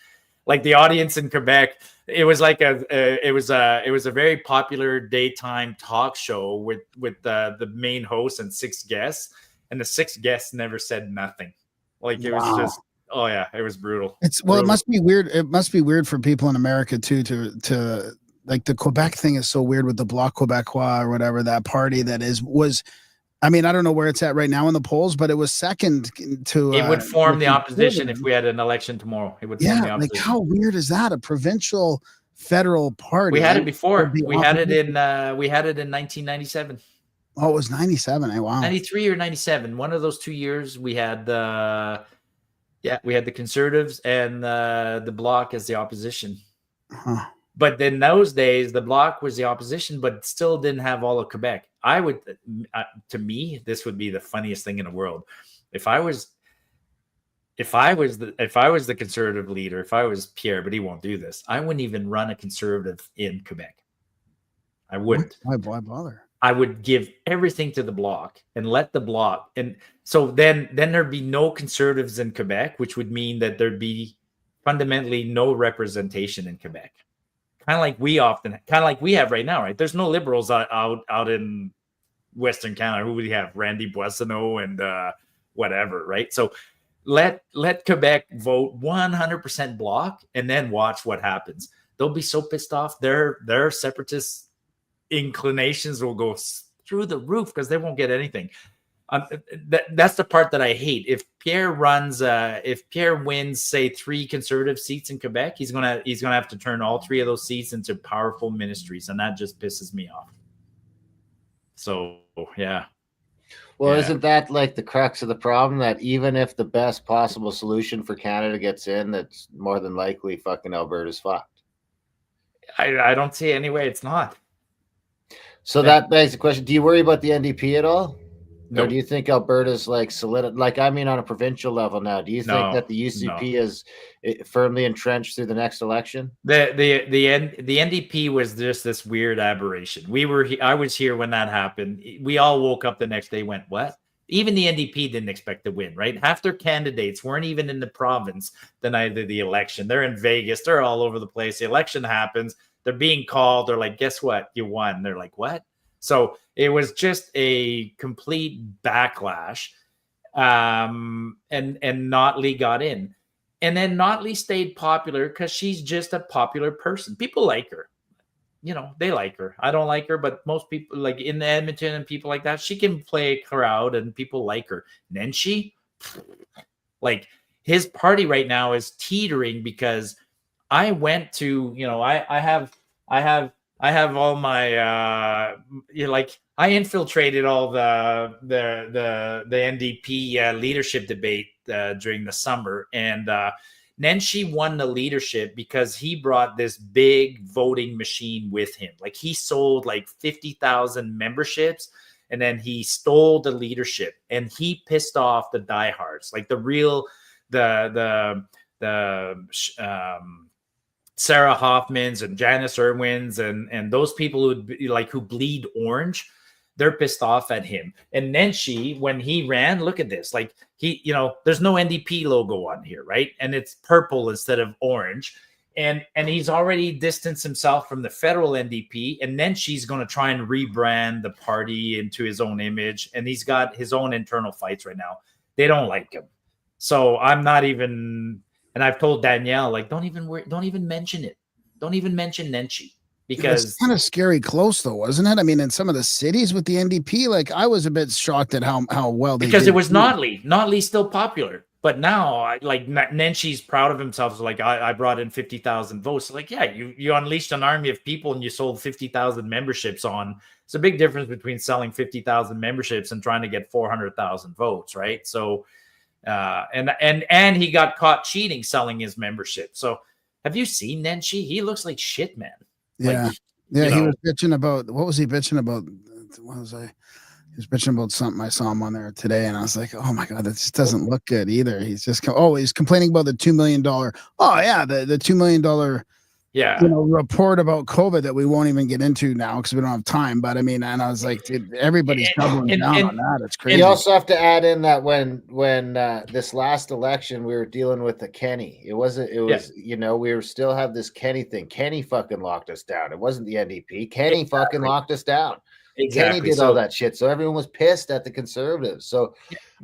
like the audience in Quebec. It was like it was a very popular daytime talk show with the main host and 6 guests. And the 6 guests never said nothing. Like it was just, oh yeah, it was brutal. It must be weird. It must be weird for people in America too, to like the Quebec thing is so weird with the Bloc Québécois or whatever, that party that was, I mean, I don't know where it's at right now in the polls, but it was second to. It would form the opposition if we had an election tomorrow. It would form the opposition. Like how weird is that? A provincial federal party. We had it before. We had it in 1997. Oh, it was 97. Wow. 93 or 97. One of those 2 years we had the Conservatives and the Bloc as the opposition. Huh. But in those days, the Bloc was the opposition, but still didn't have all of Quebec. To me, this would be the funniest thing in the world. If I was if I was the conservative leader, if I was Pierre, but he won't do this, I wouldn't even run a conservative in Quebec. I wouldn't. Why bother? I would give everything to the Bloc and let the Bloc, and so then there'd be no conservatives in Quebec, which would mean that there'd be fundamentally no representation in Quebec. Kind of like we have right now, right? There's no liberals out in Western Canada. Who would we have? Randy Boissonneau and whatever, right? So let Quebec vote 100% Bloc, and then watch what happens. They'll be so pissed off. Their separatist inclinations will go through the roof because they won't get anything. That's the part that I hate. If Pierre wins, say 3 conservative seats in Quebec, he's gonna have to turn all 3 of those seats into powerful ministries, and that just pisses me off. So yeah. Well, isn't that like the crux of the problem, that even if the best possible solution for Canada gets in, that's more than likely fucking Alberta's fucked? I don't see any way it's not. So that begs the question: do you worry about the NDP at all? No. Or do you think Alberta's like solid? Like, I mean, on a provincial level now, do you think that the UCP is firmly entrenched through the next election? The NDP was just this weird aberration. I was here when that happened. We all woke up the next day, went, what? Even the NDP didn't expect to win, right? Half their candidates weren't even in the province the night of the election. They're in Vegas. They're all over the place. The election happens. They're being called. They're like, guess what? You won. They're like, what? So it was just a complete backlash. And Notley got in. And then Notley stayed popular because she's just a popular person. People like her. You know, they like her. I don't like her, but most people, like in Edmonton and people like that, she can play a crowd and people like her. Nenshi, like his party right now is teetering because I went to, you know, I have all my like I infiltrated all the NDP leadership debate during the summer, and Nenshi won the leadership because he brought this big voting machine with him. Like he sold like 50,000 memberships, and then he stole the leadership, and he pissed off the diehards, like the real Sarah Hoffmans and Janice Irwins and those people who bleed orange. They're pissed off at him. And Nenshi, when he ran, look at this. Like he, you know, there's no NDP logo on here, right? And it's purple instead of orange. And he's already distanced himself from the federal NDP. And then she's going to try and rebrand the party into his own image. And he's got his own internal fights right now. They don't like him. So I'm not even, and I've told Danielle, like, don't even mention it. Don't even mention Nenshi. Because it's kind of scary close though, wasn't it? I mean, in some of the cities with the NDP, like I was a bit shocked at how well they because did. It was Notley. Notley's still popular, but now like Nenshi's proud of himself. So like I brought in 50,000 votes. Like yeah, you unleashed an army of people and you sold 50,000 memberships on. It's a big difference between selling 50,000 memberships and trying to get 400,000 votes, right? So and he got caught cheating selling his membership. So have you seen Nenshi? He looks like shit, man. Yeah. Like, yeah. He was bitching about, what was he bitching about? He was bitching about something. I saw him on there today and I was like, oh my God, that just doesn't look good either. He's just, he's complaining about the $2 million. Oh yeah. The $2 million, report about COVID that we won't even get into now because we don't have time. But I mean, and I was like, dude, everybody's doubling down on that. It's crazy. You also have to add in that when this last election, we were dealing with the Kenny. We were still have this Kenny thing. Kenny fucking locked us down. It wasn't the NDP. Kenny fucking locked us down. Exactly. Kenny did all that shit. So everyone was pissed at the Conservatives. So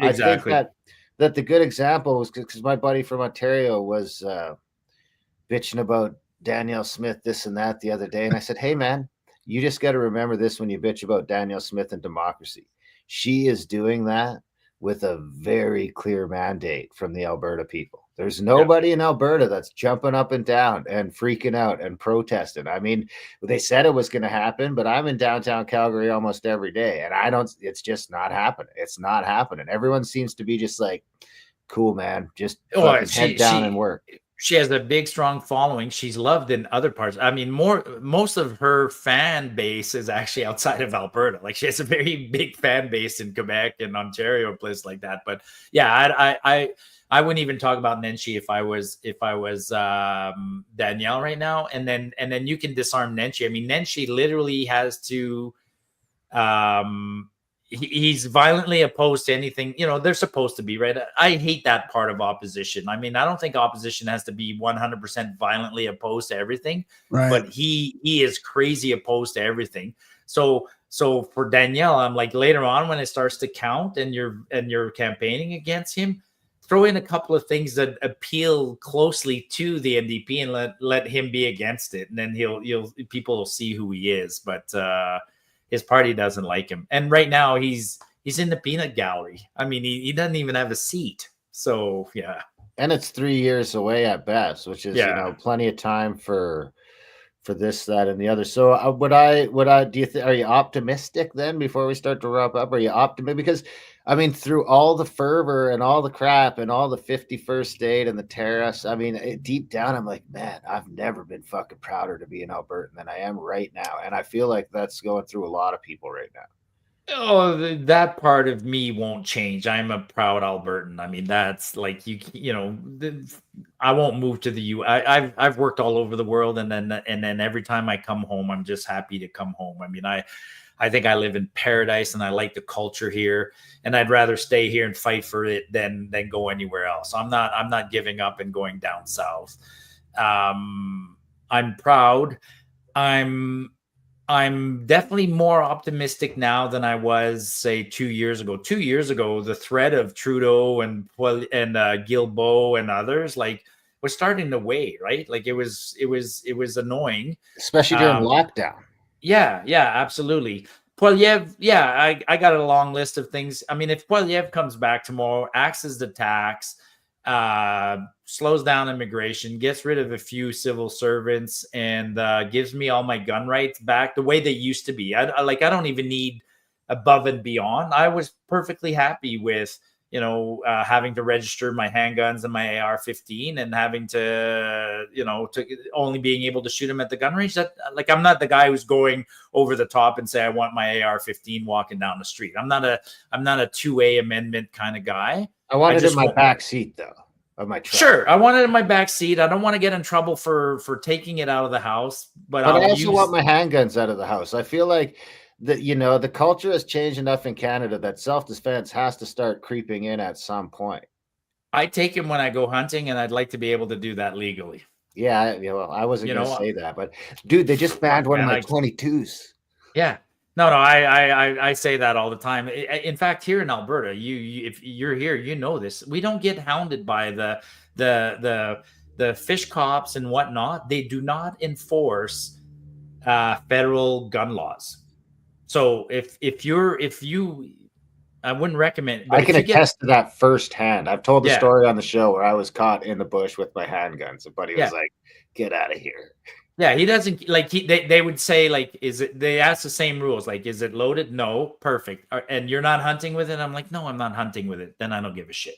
I think that the good example was because my buddy from Ontario was bitching about Danielle Smith, this and that the other day. And I said, hey, man, you just got to remember this when you bitch about Danielle Smith and democracy. She is doing that with a very clear mandate from the Alberta people. There's nobody in Alberta that's jumping up and down and freaking out and protesting. I mean, they said it was going to happen, but I'm in downtown Calgary almost every day. And it's just not happening. It's not happening. Everyone seems to be just like, cool, man, just head down and work. She has a big, strong following. She's loved in other parts. I mean, most of her fan base is actually outside of Alberta. Like, she has a very big fan base in Quebec and Ontario, and places like that. But yeah, I wouldn't even talk about Nenshi if I was Danielle right now. And then you can disarm Nenshi. I mean, Nenshi literally has to he's violently opposed to anything, they're supposed to be, right? I hate that part of opposition. I mean, I don't think opposition has to be 100% violently opposed to everything, Right. but he is crazy opposed to everything. So for Danielle, I'm like, later on when it starts to count and you're campaigning against him, throw in a couple of things that appeal closely to the NDP and let him be against it, and then people will see who he is. But his party doesn't like him, and right now he's in the peanut gallery. I mean, he doesn't even have a seat. So yeah, and it's 3 years away at best, which is plenty of time for this, that, and the other. So do you think, are you optimistic then, before we start to wrap up? Are you optimistic? Because I mean, through all the fervor and all the crap and all the 51st state and the tariffs, I mean, deep down, I'm like, man, I've never been fucking prouder to be an Albertan than I am right now. And I feel like that's going through a lot of people right now. Oh, that part of me won't change. I'm a proud Albertan. I mean, that's like, I won't move to the U. I've worked all over the world, and then every time I come home, I'm just happy to come home. I mean, I think I live in paradise, and I like the culture here, and I'd rather stay here and fight for it than go anywhere else. I'm not giving up and going down south. I'm proud. I'm definitely more optimistic now than I was, say, 2 years ago. 2 years ago, the threat of Trudeau and Guilbeault and others was starting to weigh, right? Like, it was annoying, especially during lockdown. Yeah, absolutely. Poilievre, I got a long list of things. I mean, if Poilievre comes back tomorrow, axes the tax, slows down immigration, gets rid of a few civil servants, and gives me all my gun rights back the way they used to be. I don't even need above and beyond. I was perfectly happy with having to register my handguns and my AR-15 and having to only being able to shoot them at the gun range. That, I'm not the guy who's going over the top and say I want my AR-15 walking down the street. I'm not a 2A amendment kind of guy. I wanted it in my back seat, though, of my truck. Sure, I want it in my back seat. I don't want to get in trouble for taking it out of the house, but I also want my handguns out of the house. I feel like the culture has changed enough in Canada that self-defense has to start creeping in at some point. I take them when I go hunting, and I'd like to be able to do that legally. Yeah, well, I wasn't going to say that, but dude, they just banned one of my 22s. Yeah. No, I say that all the time. In fact, here in Alberta, if you're here, you know this. We don't get hounded by the fish cops and whatnot. They do not enforce federal gun laws. So if you, I wouldn't recommend. I can attest to that firsthand. I've told the story on the show where I was caught in the bush with my handguns. A buddy was like, "Get out of here." Yeah, he doesn't they would say, like, they ask the same rules, like, is it loaded? No, perfect. And you're not hunting with it? I'm like, no, I'm not hunting with it. Then I don't give a shit.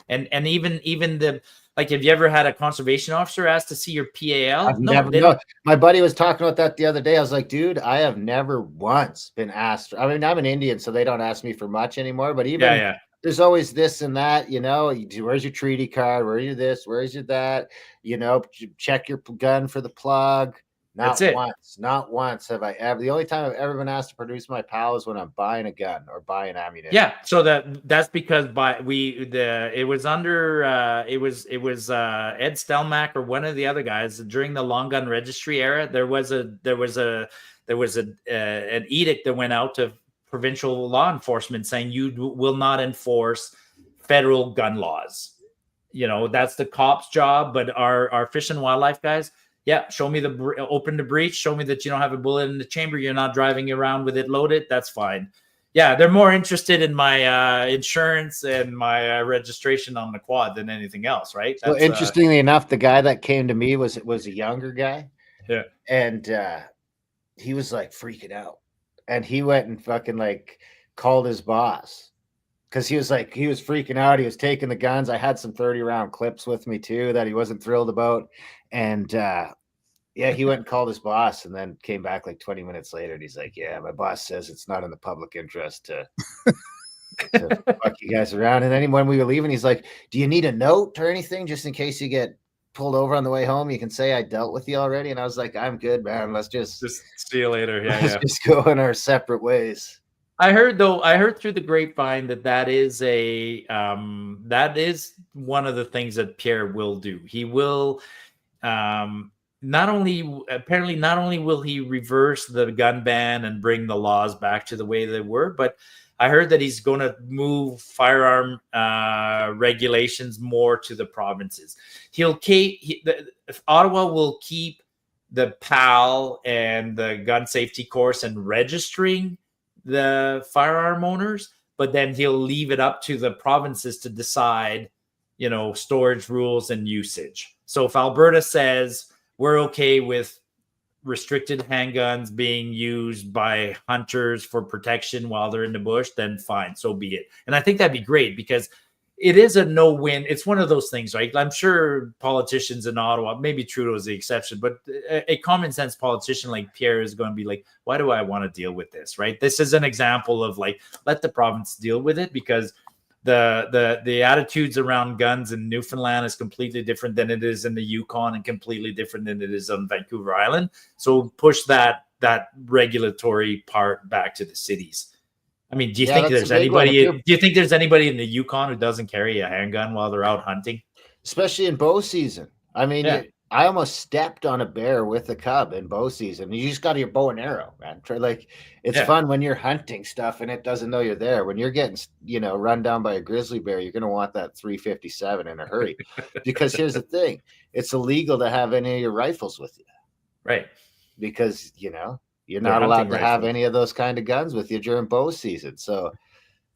And even the, like, have you ever had a conservation officer ask to see your PAL? No. My buddy was talking about that the other day. I was like, dude, I have never once been asked. I mean, I'm an Indian, so they don't ask me for much anymore. But even there's always this and that, where's your treaty card? Where are you this? Where is you that? Check your gun for the plug. Not once have I ever. The only time I've ever been asked to produce my PAL is when I'm buying a gun or buying ammunition. Yeah, so that's because it was under Ed Stelmach or one of the other guys during the long gun registry era. There was an edict that went out to provincial law enforcement saying you will not enforce federal gun laws. That's the cops' job, but our fish and wildlife guys, show me open the breech, show me that you don't have a bullet in the chamber, you're not driving around with it loaded, that's fine. Yeah, they're more interested in my insurance and my registration on the quad than anything else, right? So interestingly enough, the guy that came to me was a younger guy. Yeah. And he was like freaking out. And he went and fucking called his boss because he was freaking out. He was taking the guns. I had some 30-round clips with me too that he wasn't thrilled about. And yeah, he went and called his boss and then came back like 20 minutes later. And he's like, yeah, my boss says it's not in the public interest to fuck you guys around. And then when we were leaving, he's like, do you need a note or anything just in case you get pulled over on the way home? You can say I dealt with you already. And I was like, I'm good, man. Let's just see you later. Yeah, just go in our separate ways. I heard through the grapevine that is that is one of the things that Pierre will do. He will not only will he reverse the gun ban and bring the laws back to the way they were, but I heard that he's going to move firearm regulations more to the provinces. Ottawa will keep the PAL and the gun safety course and registering the firearm owners, but then he'll leave it up to the provinces to decide, storage rules and usage. So if Alberta says we're okay with restricted handguns being used by hunters for protection while they're in the bush, then fine, so be it. And I think that'd be great because it is a no-win. It's one of those things, right? I'm sure politicians in Ottawa, maybe Trudeau is the exception, but a common sense politician like Pierre is going to be like, why do I want to deal with this, right? This is an example of like, let the province deal with it because the attitudes around guns in Newfoundland is completely different than it is in the Yukon and completely different than it is on Vancouver Island. So push that regulatory part back to the cities. I mean, do you think there's anybody? Do you think there's anybody in the Yukon who doesn't carry a handgun while they're out hunting? Especially in bow season. I mean, I almost stepped on a bear with a cub in bow season. You just got your bow and arrow, man. It's fun when you're hunting stuff and it doesn't know you're there. When you're getting, run down by a grizzly bear, you're going to want that 357 in a hurry. Because here's the thing. It's illegal to have any of your rifles with you. Right. Because, you're not allowed to have any of those kind of guns with you during bow season. So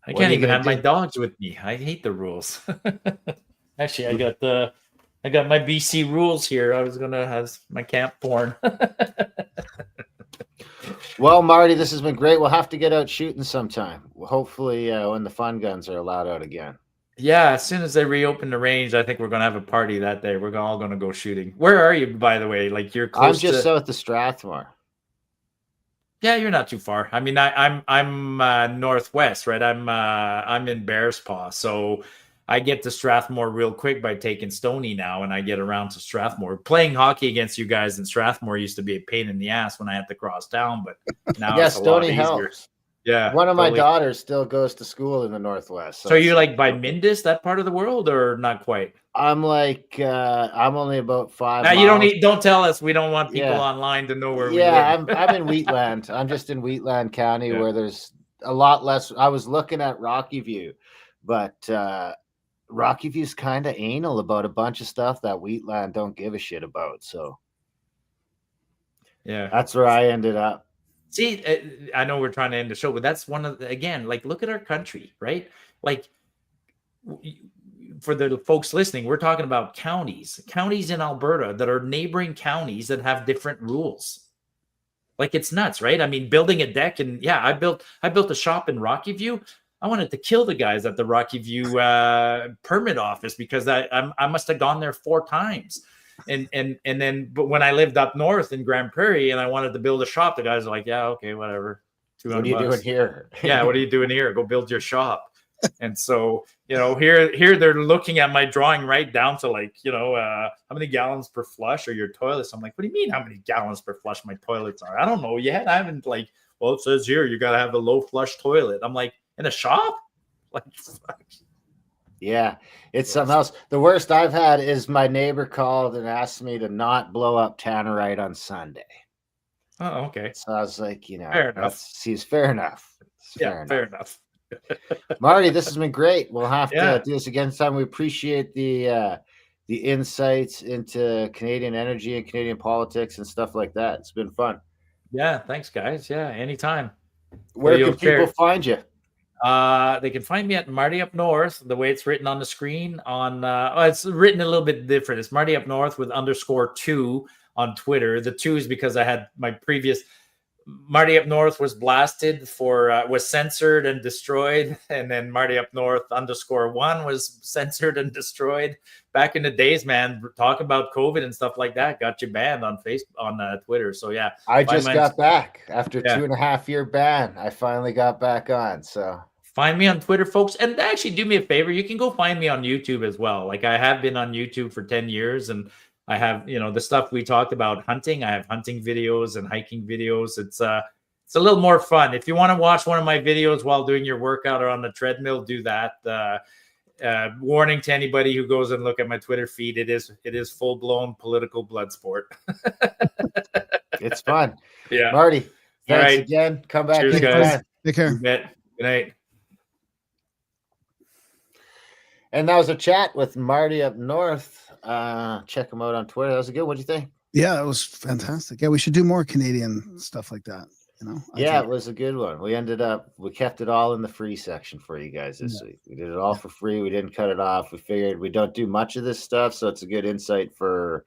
I can't even have my dogs with me. I hate the rules. Actually, I got my BC rules here. I was going to have my camp porn. Well, Marty, this has been great. We'll have to get out shooting sometime. Hopefully when the fun guns are allowed out again. Yeah, as soon as they reopen the range, I think we're going to have a party that day. We're all going to go shooting. Where are you, by the way? Like you're close I'm just south of Strathmore. Yeah, you're not too far. I mean, I'm northwest, right? I'm in Bears Paw, so I get to Strathmore real quick by taking Stony now, and I get around to Strathmore. Playing hockey against you guys in Strathmore used to be a pain in the ass when I had to cross town, but now it's a lot easier. Helps. Yeah, one of my daughters still goes to school in the Northwest. So you're like by Mindus, that part of the world, or not quite? I'm like, I'm only about 5 miles. You don't tell us. We don't want people online to know where we live. I'm in Wheatland. I'm just in Wheatland County where there's a lot less. I was looking at Rocky View, but Rocky View's kind of anal about a bunch of stuff that Wheatland don't give a shit about. So yeah, that's where I ended up. See, I know we're trying to end the show, but that's one of again, like, look at our country, right? Like, for the folks listening, we're talking about counties in Alberta that are neighboring counties that have different rules. Like, it's nuts, right? I mean, building a deck, and I built a shop in Rocky View. I wanted to kill the guys at the Rocky View permit office because I must have gone there 4 times. And then, but when I lived up north in Grand Prairie and I wanted to build a shop, the guys are like, yeah, okay, whatever. What are you doing here? Yeah, what are you doing here? Go build your shop. And so, here they're looking at my drawing right down to like, how many gallons per flush are your toilets? I'm like, what do you mean how many gallons per flush my toilets are? I don't know yet. I haven't it says here you got to have a low flush toilet. I'm like, in a shop? Like, fuck. Yeah, it's something else. The worst I've had is my neighbor called and asked me to not blow up Tannerite on Sunday. Oh, okay. So I was like, fair enough. Fair enough. Fair enough. Marty, this has been great. We'll have to do this again sometime. We appreciate the insights into Canadian energy and Canadian politics and stuff like that. It's been fun. Yeah, thanks, guys. Yeah, anytime. Where can people find you? They can find me at Marty Up North, the way it's written on the screen. It's written a little bit different. It's Marty Up North with _2 on Twitter. The 2 is because I had my previous Marty Up North was blasted for was censored and destroyed, and then Marty Up North _1 was censored and destroyed. Back in the days, man, talk about COVID and stuff like that got you banned on Facebook, on Twitter. So yeah, I just got back after 2.5 year ban. I finally got back on. So find me on Twitter, folks, and actually do me a favor. You can go find me on YouTube as well. Like I have been on YouTube for 10 years, and I have, the stuff we talked about hunting. I have hunting videos and hiking videos. It's a little more fun. If you want to watch one of my videos while doing your workout or on the treadmill, do that. Warning to anybody who goes and look at my Twitter feed. It is full blown political blood sport. It's fun. Yeah. Marty, thanks again. Come back. Cheers, guys. Take care. Good night. And that was a chat with Marty Up North. Check him out on Twitter. That was good. What'd you think? Yeah, it was fantastic. Yeah, we should do more Canadian stuff like that. It was a good one. We kept it all in the free section for you guys this week. We did it all for free. We didn't cut it off. We figured we don't do much of this stuff, so it's a good insight for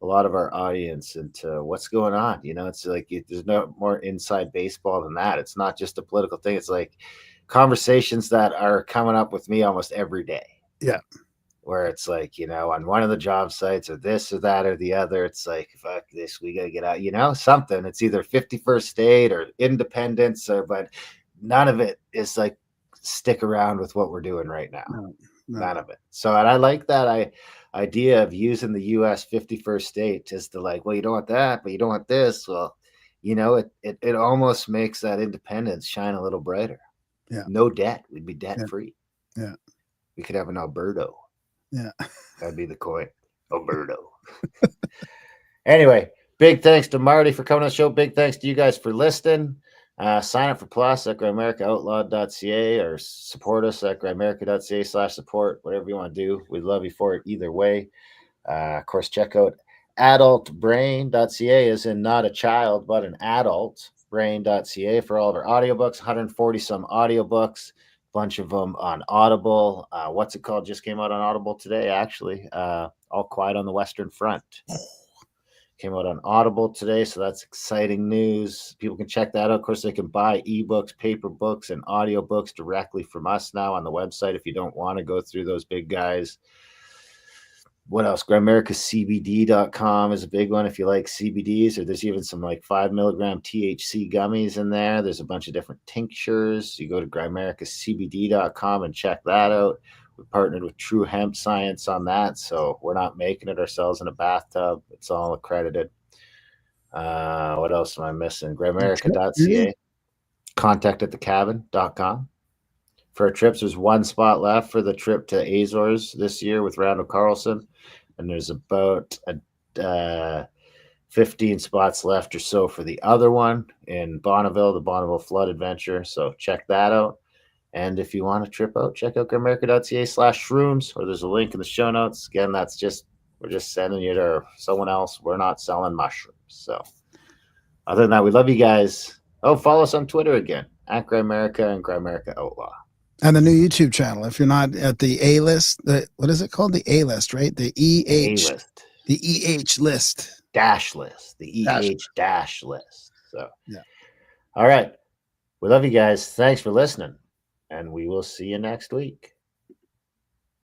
a lot of our audience into what's going on. It's like there's no more inside baseball than that. It's not just a political thing. It's like conversations that are coming up with me almost every day. Yeah. Where it's like, on one of the job sites or this or that or the other, it's like, fuck this, we got to get out, something. It's either 51st state or independence, but none of it is like stick around with what we're doing right now. No. None of it. So, and I like that idea of using the U.S. 51st state as to like, well, you don't want that, but you don't want this. Well, it almost makes that independence shine a little brighter. Yeah. No debt. We'd be debt free. Yeah. We could have an Alberto. Yeah. That'd be the coin. Alberto. Anyway, big thanks to Marty for coming on the show. Big thanks to you guys for listening. Sign up for Plus at GrimericaOutlawed.ca or support us at grimerica.ca/support, whatever you want to do. We'd love you for it either way. Of course, check out adultbrain.ca, as in not a child, but an adult, brain.ca for all of our audiobooks, 140 some audiobooks. Bunch of them on Audible. What's it called? Just came out on Audible today, actually. All Quiet on the Western Front. Came out on Audible today, so that's exciting news. People can check that out. Of course, they can buy ebooks, paper books, and audiobooks directly from us now on the website if you don't want to go through those big guys. What else? GrimericaCBD.com is a big one if you like CBDs, or there's even some like 5 milligram THC gummies in there. There's a bunch of different tinctures. You go to GrimericaCBD.com and check that out. We partnered with True Hemp Science on that, so we're not making it ourselves in a bathtub. It's all accredited. What else am I missing? Grimerica.ca. Contact@thecabin.com. For our trips, there's one spot left for the trip to Azores this year with Randall Carlson, and there's about 15 spots left or so for the other one in Bonneville, the Bonneville Flood Adventure. So check that out. And if you want to trip out, check out grimerica.ca/shrooms, or there's a link in the show notes. Again, we're just sending you to someone else. We're not selling mushrooms. So other than that, we love you guys. Oh, follow us on Twitter again, at Grimerica and Grimerica Outlaw. And the new YouTube channel. If you're not at the A list, what is it called? The A list, right? The EH list. The EH list. Dash list. The EH dash list. So yeah. All right. We love you guys. Thanks for listening. And we will see you next week.